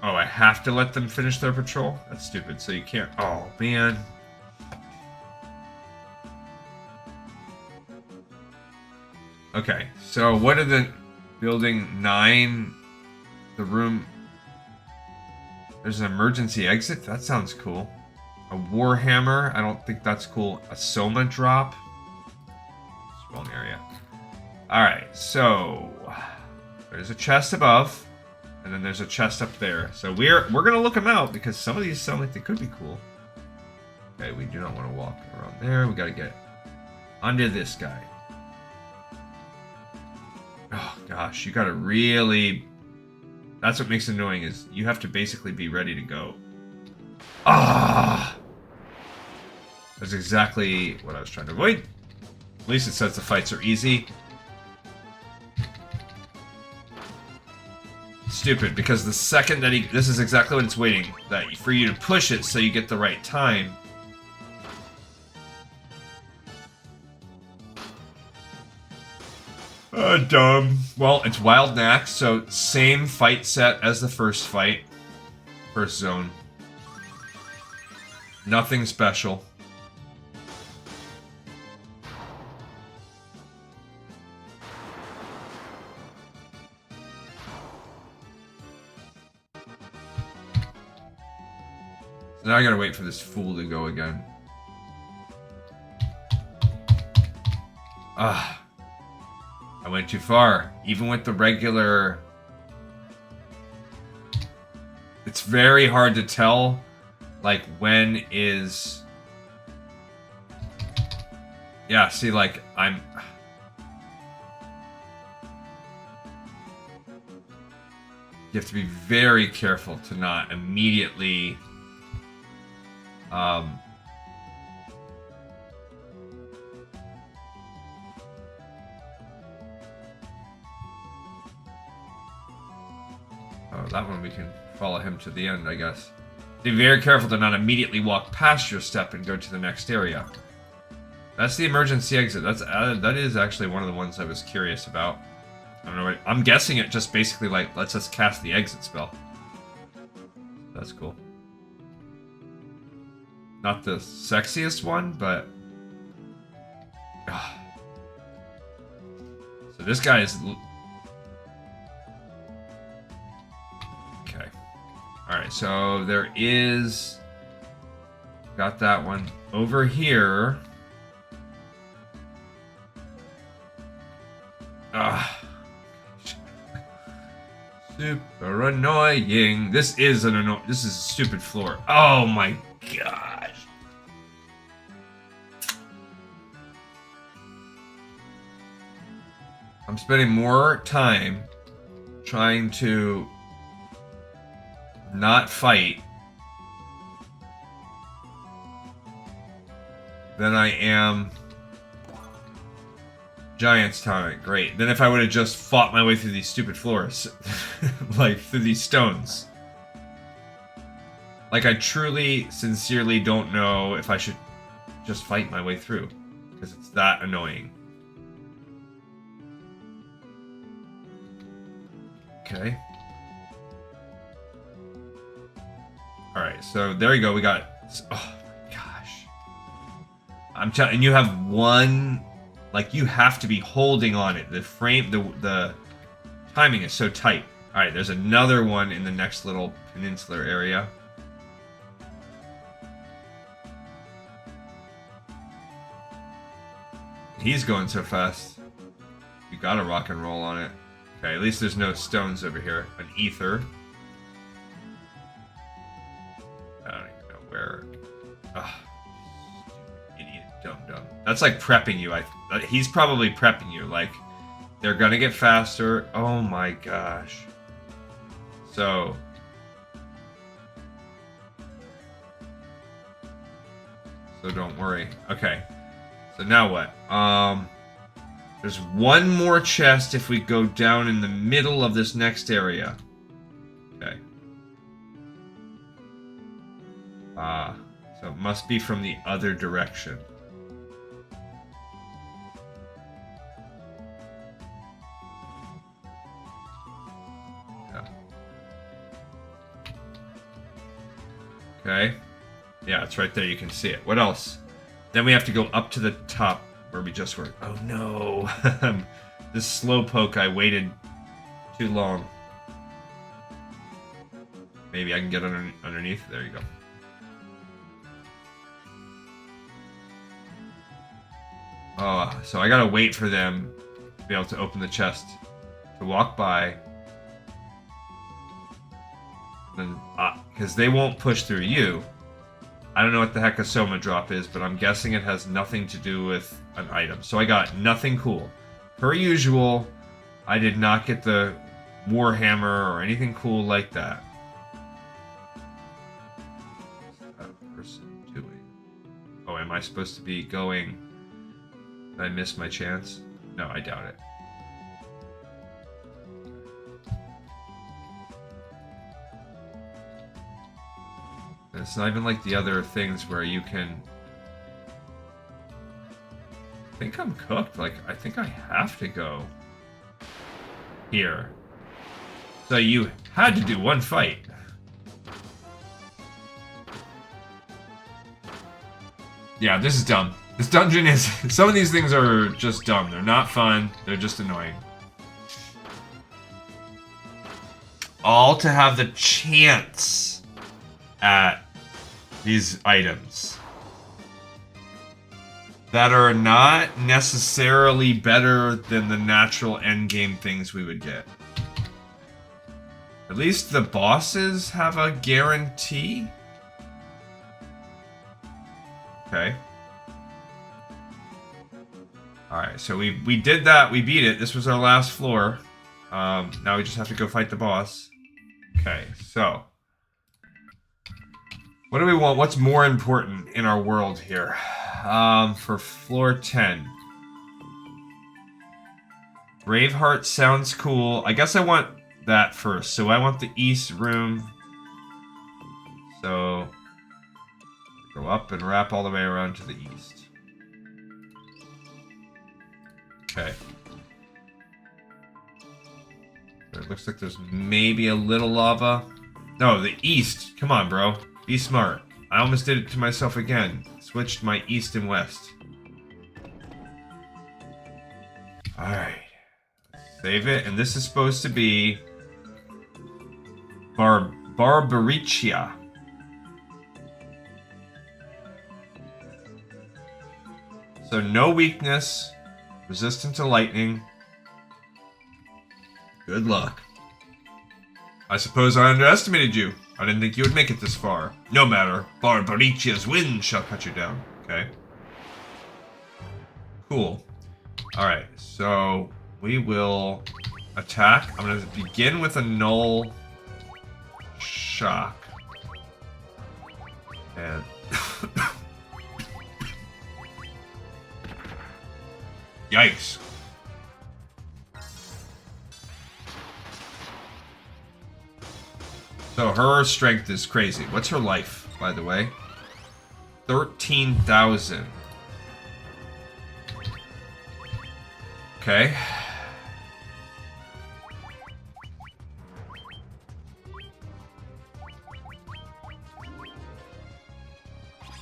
A: Oh, I have to let them finish their patrol? That's stupid, so you can't... Oh, man. Okay, so what are the... Building 9... The room... There's an emergency exit? That sounds cool. A warhammer? I don't think that's cool. A soma drop? Wrong area. Alright, so... There's a chest above. And then there's a chest up there. So we're gonna look them out because some of these sound like they could be cool. Okay, we do not want to walk around there. We gotta get under this guy. Oh gosh, you gotta really... That's what makes it annoying is you have to basically be ready to go. Ah! That's exactly what I was trying to avoid. At least it says the fights are easy. Stupid, because the second that he... This is exactly what it's waiting. That for you to push it so you get the right time. Dumb. Well, it's Wild Nax, so same fight set as the first fight. First zone. Nothing special. So now I gotta wait for this fool to go again. Ah. I went too far. Even with the regular... It's very hard to tell, like, when is... Yeah, see, like, I'm... You have to be very careful to not immediately... Oh, that one we can follow him to the end, I guess. Be very careful to not immediately walk past your step and go to the next area. That's the emergency exit. That is actually one of the ones I was curious about. I don't know. I'm guessing it just basically like lets us cast the exit spell. That's cool. Not the sexiest one, but... So this guy is... Okay. Alright, so there is... Got that one. Over here... Super annoying. This is a stupid floor. Oh my gosh. I'm spending more time trying to not fight than I am Giants time. Great. Then if I would have just fought my way through these stupid floors. Like, through these stones. Like, I truly, sincerely don't know if I should just fight my way through. Because it's that annoying. Okay. Alright, so there you go. We got... Oh, my gosh. I'm telling you, have one... Like, you have to be holding on it. The frame, the timing is so tight. Alright, there's another one in the next little peninsular area. He's going so fast. You gotta rock and roll on it. Okay, at least there's no stones over here. An ether. I don't even know where... Ugh. Idiot, dumb. That's like prepping you. He's probably prepping you. Like, they're gonna get faster. Oh my gosh. So... so don't worry. Okay. So now what? There's one more chest if we go down in the middle of this next area. Okay. So it must be from the other direction. Yeah. Okay. Yeah, it's right there. You can see it. What else? Then we have to go up to the top where we just were. Oh no. This slowpoke, I waited too long. Maybe I can get underneath. There you go. Oh, so I gotta wait for them to be able to open the chest. To walk by. Then, because they won't push through you. I don't know what the heck a Soma drop is, but I'm guessing it has nothing to do with an item. So I got nothing cool. Per usual, I did not get the Warhammer or anything cool like that. What's that person doing? Oh, am I supposed to be going? Did I miss my chance? No, I doubt it. It's not even like the other things where you can... I think I'm cooked. Like, I think I have to go here. So you had to do one fight. Yeah, this is dumb. This dungeon is... Some of these things are just dumb. They're not fun. They're just annoying. All to have the chance at these items that are not necessarily better than the natural endgame things we would get. At least the bosses have a guarantee. Okay. Alright, so we did that. We beat it. This was our last floor. Now we just have to go fight the boss. Okay, so... What do we want? What's more important in our world here? For floor 10. Braveheart sounds cool. I guess I want that first. So I want the east room. So go up and wrap all the way around to the east. Okay. It looks like there's maybe a little lava. No, the east. Come on, bro. Be smart. I almost did it to myself again. Switched my east and west. Alright. Save it. And this is supposed to be... Barbaricia. So no weakness. Resistant to lightning. Good luck. I suppose I underestimated you. I didn't think you would make it this far. No matter. Barbaricia's wind shall cut you down. Okay. Cool. Alright, so we will attack. I'm going to begin with a null shock. And... Yikes. So her strength is crazy. What's her life, by the way? 13,000. Okay.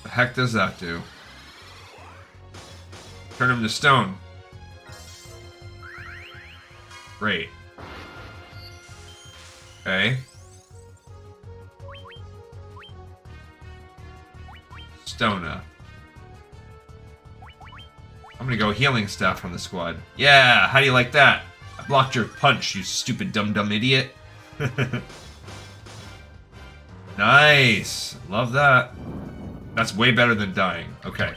A: The heck does that do? Turn him to stone. Great. Okay. Stona. I'm gonna go healing staff on the squad. Yeah, how do you like that? I blocked your punch, you stupid dumb idiot. Nice. Love that. That's way better than dying. Okay.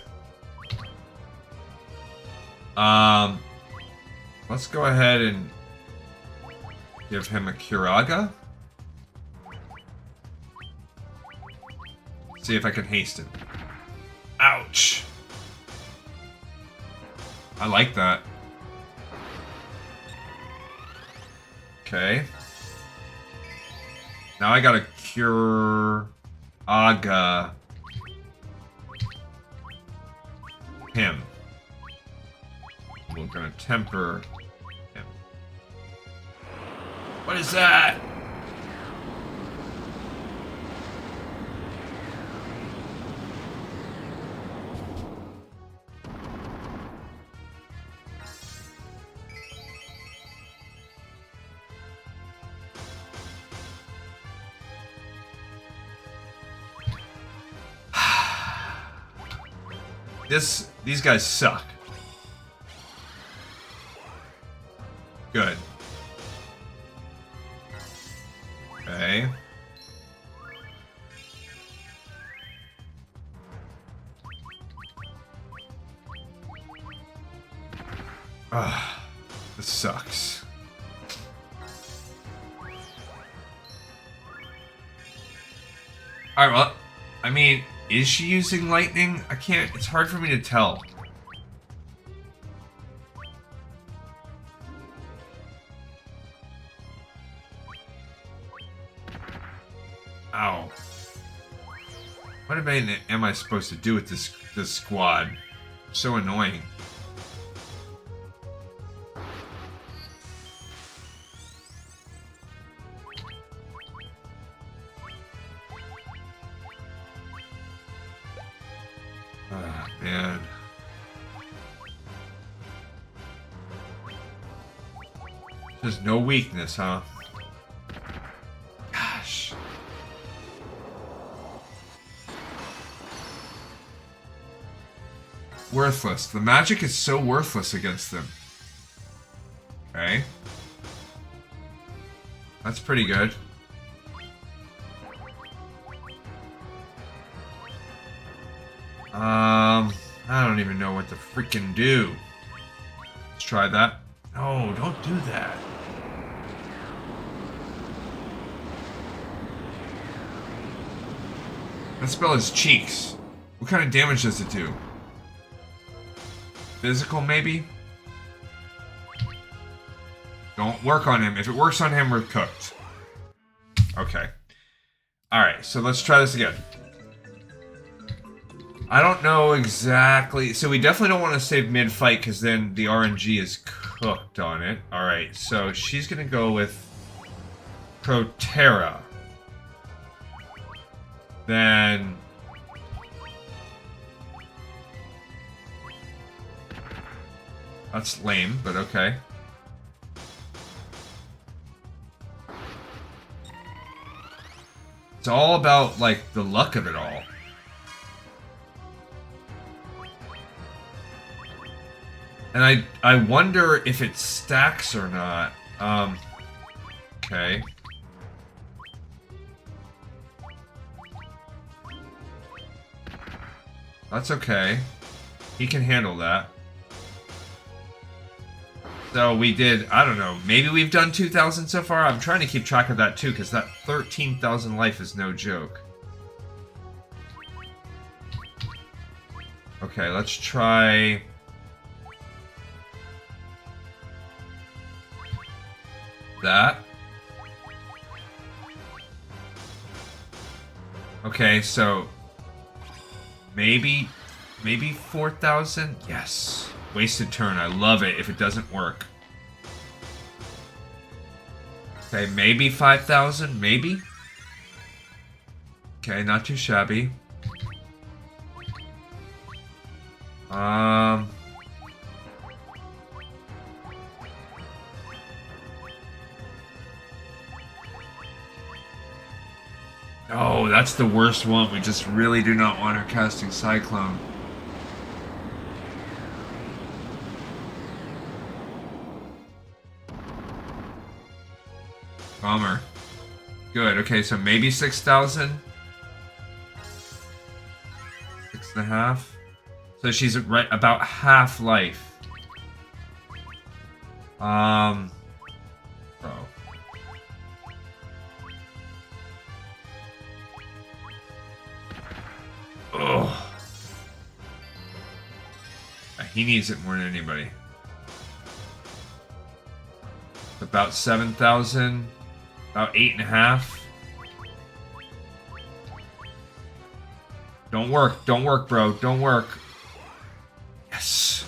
A: Let's go ahead and give him a Curaga. See if I can haste him. Ouch. I like that. Okay. Now I gotta cure Aga. Him. We're gonna temper him. What is that? These guys suck. Good. Okay. Ah, this sucks. Alright, well, I mean, is she using lightning? I can't, it's hard for me to tell. Ow. What am I supposed to do with this squad? So annoying. Ah, man. There's no weakness, huh? Gosh. Worthless. The magic is so worthless against them. Okay. That's pretty good. I don't even know what to freaking do. Let's try that. No, don't do that. That spell is cheeks. What kind of damage does it do? Physical, maybe? Don't work on him. If it works on him, we're cooked. Okay. Alright, so let's try this again. I don't know exactly... So we definitely don't want to save mid-fight, because then the RNG is cooked on it. Alright, so she's going to go with Proterra. Then... That's lame, but okay. It's all about, like, the luck of it all. And I wonder if it stacks or not. Okay. That's okay. He can handle that. So we did, I don't know, maybe we've done 2,000 so far? I'm trying to keep track of that too, because that 13,000 life is no joke. Okay, let's try... that. Okay, so... Maybe 4,000? Yes. Wasted turn. I love it if it doesn't work. Okay, maybe 5,000? Maybe? Okay, not too shabby. Oh, that's the worst one. We just really do not want her casting Cyclone. Bummer. Good, okay, so maybe 6,000? 6.5? So she's right about half life. Oh. Ugh. He needs it more than anybody. About 7,000. About 8.5. Don't work. Don't work, bro. Don't work. Yes.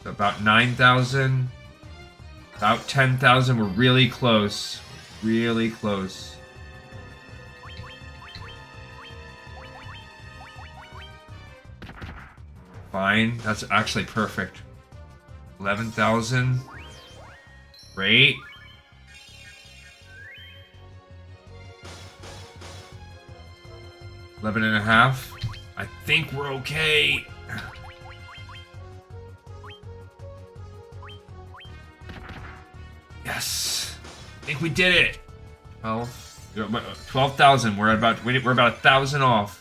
A: So about 9,000. About 10,000. We're really close. Really close. Fine. That's actually perfect. 11,000. Great. 11.5. I think we're okay. Yes. I think we did it. 12,000. We're about 1,000 off.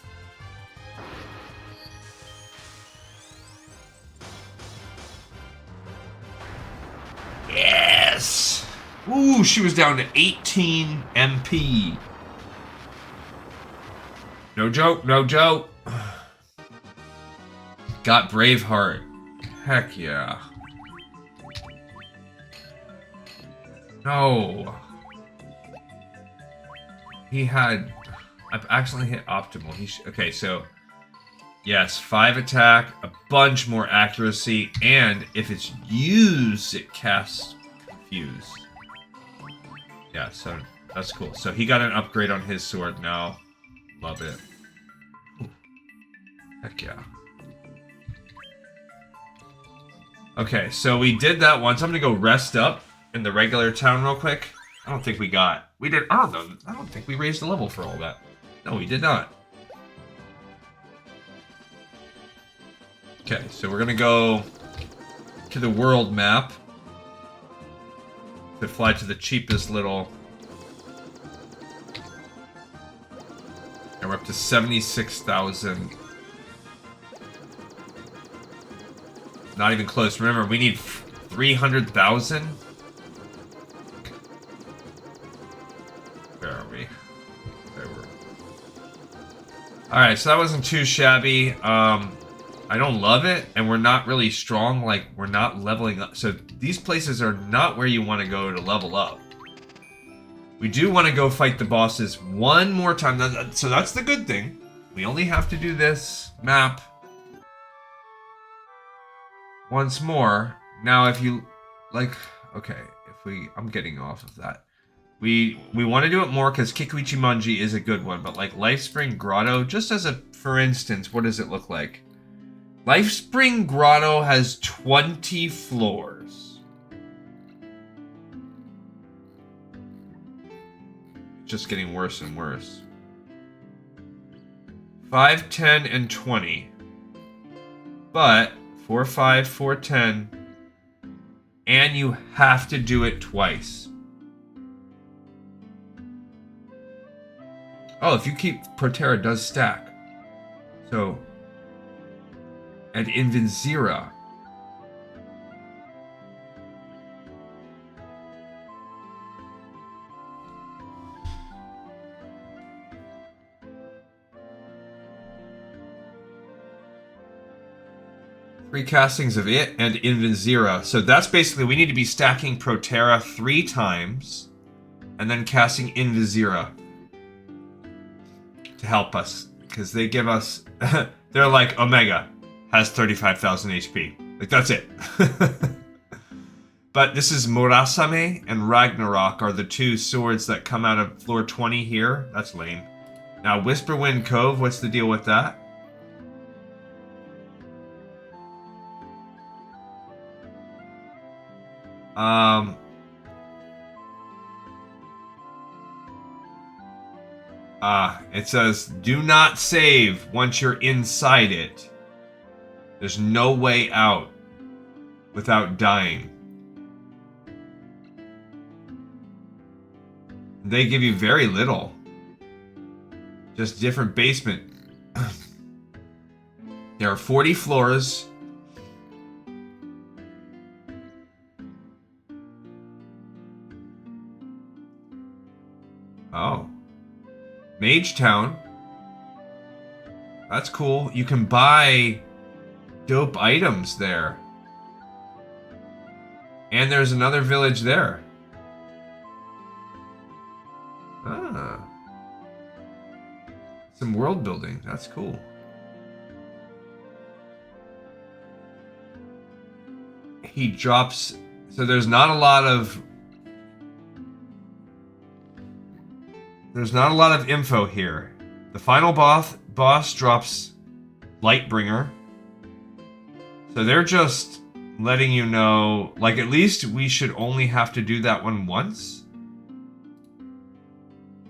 A: Yes. Ooh, she was down to 18 MP. No joke, no joke. Got Braveheart. Heck yeah. No. He had... I've accidentally hit optimal. Okay, so... Yes, 5 attack, a bunch more accuracy, and if it's used, it casts Confuse. Yeah, so that's cool. So he got an upgrade on his sword now. Love it. Ooh. Heck yeah. Okay, so we did that once. I'm gonna go rest up in the regular town real quick. I don't think we got... We did... I don't know. I don't think we raised the level for all that. No, we did not. Okay, so we're gonna go to the world map to fly to the cheapest little... And we're up to 76,000. Not even close. Remember, we need 300,000. Where are we? There we're. All right, so that wasn't too shabby. I don't love it, and we're not really strong. Like, we're not leveling up. So these places are not where you want to go to level up. We do want to go fight the bosses one more time. So that's the good thing. We only have to do this map once more. Now, if you like, okay, I'm getting off of that. We want to do it more because Kikuichimonji is a good one, but like Lifespring Grotto, just as a for instance, what does it look like? Lifespring Grotto has 20 floors. Just getting worse and worse. 5, 10, and 20. But 4, 5, 4, 10. And you have to do it twice. Oh, if you keep Protera, it does stack. So... And Invincira. Three castings of it and Invincira. So that's basically, we need to be stacking Protera 3 times and then casting Invincira to help us. Because they give us... They're like, Omega has 35,000 HP. Like, that's it. But this is Murasame and Ragnarok are the 2 swords that come out of floor 20 here. That's lame. Now, Whisperwind Cove, what's the deal with that? It says, do not save once you're inside it. There's no way out without dying. They give you very little. Just different basement. There are 40 floors. Oh. Mage Town. That's cool. You can buy dope items there. And there's another village there. Ah. Some world building. That's cool. He drops... So there's not a lot of... There's not a lot of info here. The final boss drops Lightbringer. So they're just letting you know... Like, at least we should only have to do that one once.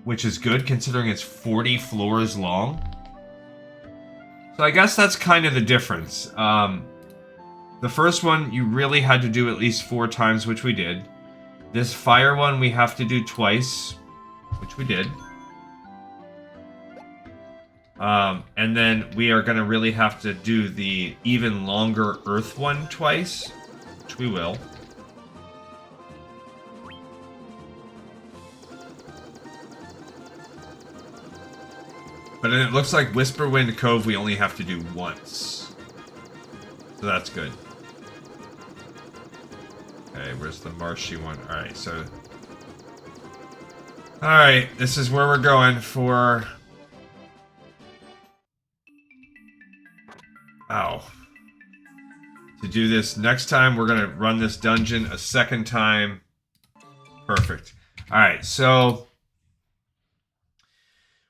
A: Which is good, considering it's 40 floors long. So I guess that's kind of the difference. The first one, you really had to do at least 4 times, which we did. This fire one, we have to do twice, which we did. And then we are going to really have to do the even longer earth one twice, which we will. But then it looks like Whisperwind Cove we only have to do once. So that's good. Okay, where's the marshy one? Alright, so... Alright, this is where we're going for... Ow. To do this next time, we're going to run this dungeon a second time. Perfect. Alright, so...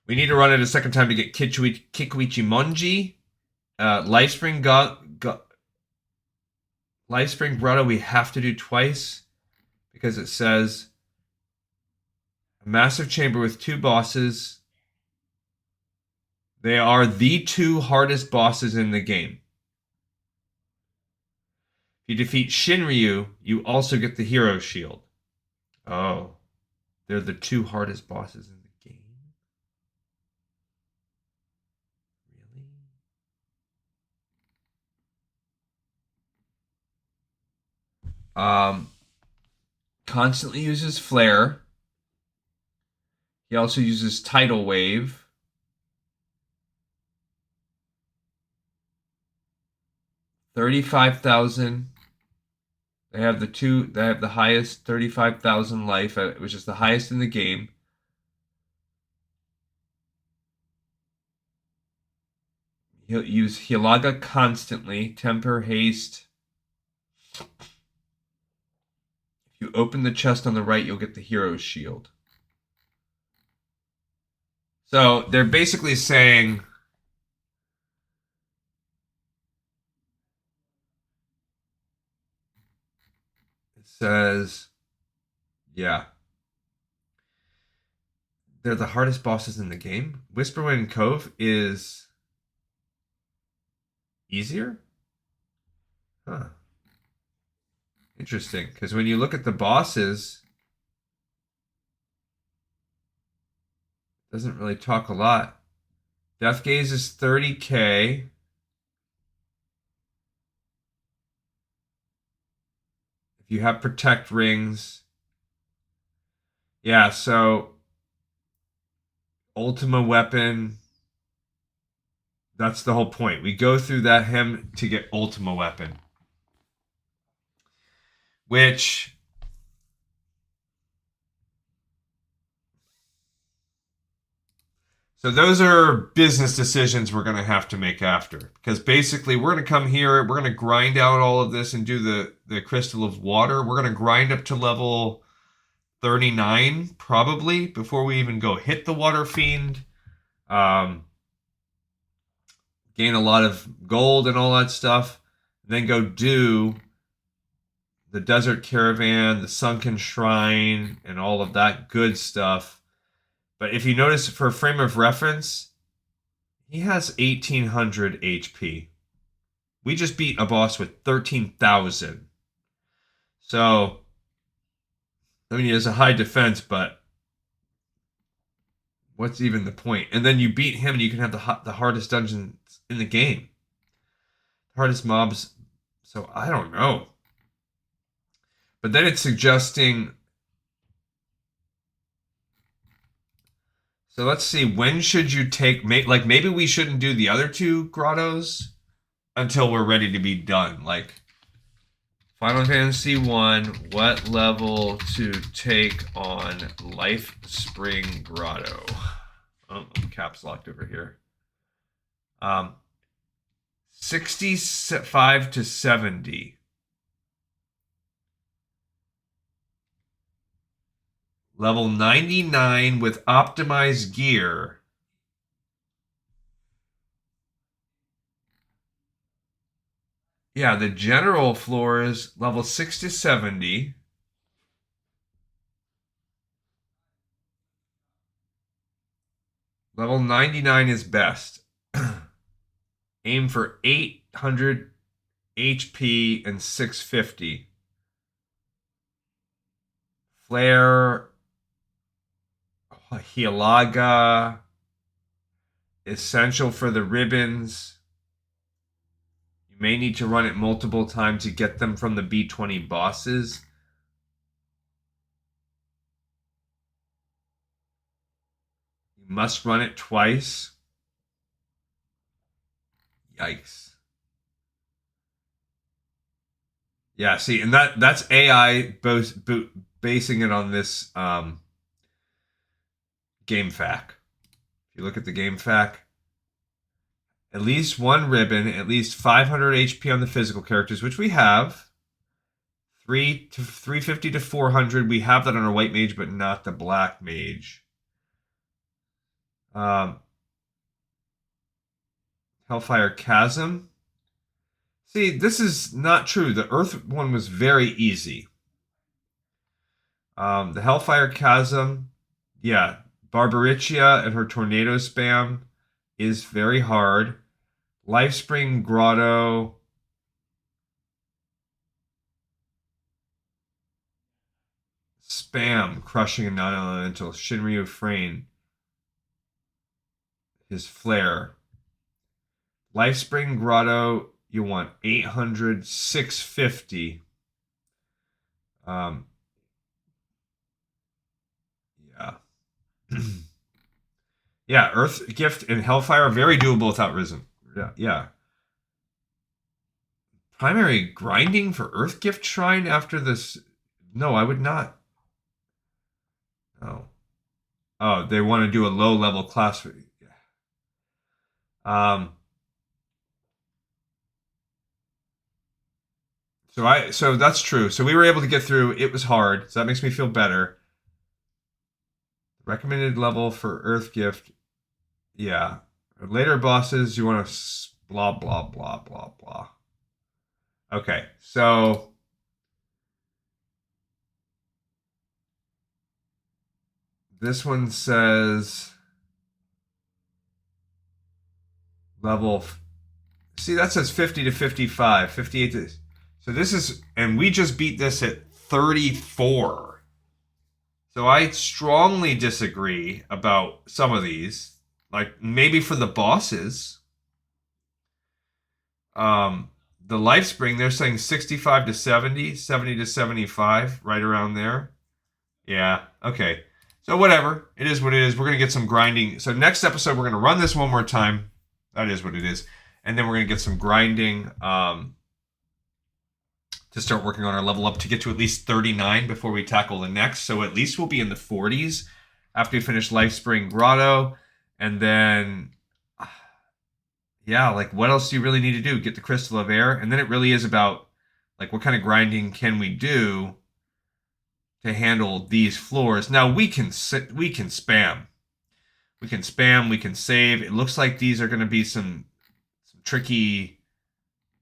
A: We need to run it a second time to get Kikuichi Monji. Lifespring Grotto we have to do twice. Because it says... A massive chamber with 2 bosses. They are the 2 hardest bosses in the game. If you defeat Shinryu, you also get the hero shield. Oh. They're the 2 hardest bosses in the game. Constantly uses Flare. He also uses Tidal Wave. $35,000. They have the highest 35,000 life, which is the highest in the game. He'll use Hilaga constantly, Temper, Haste. If you open the chest on the right, you'll get the hero's shield. So they're basically saying it says, yeah, they're the hardest bosses in the game. Whisperwind Cove is easier? Huh. Interesting, because when you look at the bosses, it doesn't really talk a lot. Death Gaze is 30k. If you have Protect Rings. Yeah, so Ultima Weapon. That's the whole point. We go through that hem to get Ultima Weapon. Which... So those are business decisions we're going to have to make after. Because basically we're going to come here, we're going to grind out all of this and do the Crystal of Water. We're going to grind up to level 39, probably, before we even go hit the Water Fiend. Gain a lot of gold and all that stuff. Then go do the Desert Caravan, the Sunken Shrine, and all of that good stuff. But if you notice, for a frame of reference, he has 1,800 HP. We just beat a boss with 13,000. So, I mean, he has a high defense, but what's even the point? And then you beat him and you can have the hardest dungeons in the game. Hardest mobs. So, I don't know. But then it's suggesting... So let's see, when should you take... Like, maybe we shouldn't do the other 2 grottos until we're ready to be done. Like, Final Fantasy 1, what level to take on Life Spring Grotto? Oh, I'm caps locked over here. 65 to 70. Level 99 with optimized gear. Yeah, the general floor is level 6 to 70. Level 99 is best. Aim for 800 HP and 650. Flare, Hialaga, essential for the ribbons. You may need to run it multiple times to get them from the B20 bosses. You must run it twice. Yikes. Yeah, see, and that's AI basing it on this game fact. If you look at the game fact, at least one ribbon, at least 500 HP on the physical characters, which we have. 350 to 400. We have that on our white mage, but not the black mage. Hellfire Chasm. See, this is not true. The Earth one was very easy. The Hellfire Chasm, yeah, Barbaricia and her tornado spam is very hard. Lifespring Grotto. Spam, crushing a non-elemental. Shinryu Frame. His flare. Lifespring Grotto, you want 800, 650. Yeah. Yeah, Earthgift and Hellfire are very doable without Risen. Yeah. Primary grinding for Earthgift Shrine after this? No, I would not. Oh. Oh, they want to do a low-level class. So that's true. So we were able to get through. It was hard, so that makes me feel better. Recommended level for Earthgift. Yeah. Later bosses, you want to blah, blah, blah, blah, blah. Okay, so this one says level. See, that says 50 to 55, 58 to. So this is, and we just beat this at 34. So I strongly disagree about some of these. Like maybe for the bosses. The Lifespring, they're saying 65 to 70, 70 to 75, right around there. Yeah, okay. So whatever. It is what it is. We're going to get some grinding. So next episode, we're going to run this one more time. That is what it is. And then we're going to get some grinding to start working on our level up to get to at least 39 before we tackle the next. So at least we'll be in the 40s after we finish Lifespring Grotto. And then, yeah, like what else do you really need to do? Get the Crystal of Air. And then it really is about like what kind of grinding can we do to handle these floors. Now we can spam. We can spam, we can save. It looks like these are going to be some tricky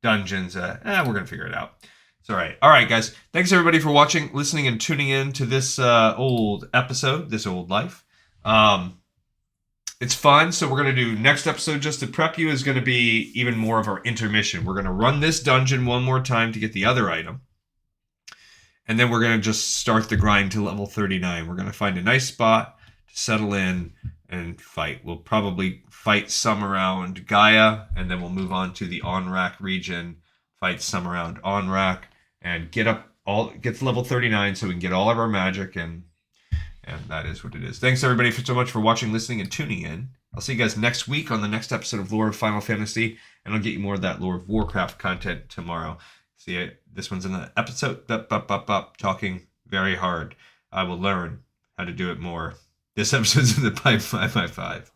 A: dungeons. We're going to figure it out. It's all right. All right, guys. Thanks, everybody, for watching, listening, and tuning in to this old episode, this old life. It's fun, so we're going to do next episode just to prep you is going to be even more of our intermission. We're going to run this dungeon one more time to get the other item. And then we're going to just start the grind to level 39. We're going to find a nice spot to settle in and fight. We'll probably fight some around Gaia, and then we'll move on to the Onrak region, fight some around Onrak, and get to level 39 so we can get all of our magic and And that is what it is. Thanks everybody so much for watching, listening, and tuning in. I'll see you guys next week on the next episode of Lore of Final Fantasy, and I'll get you more of that Lore of Warcraft content tomorrow. See, this one's in the episode, talking very hard. I will learn how to do it more. This episode's in the pipe 5x5.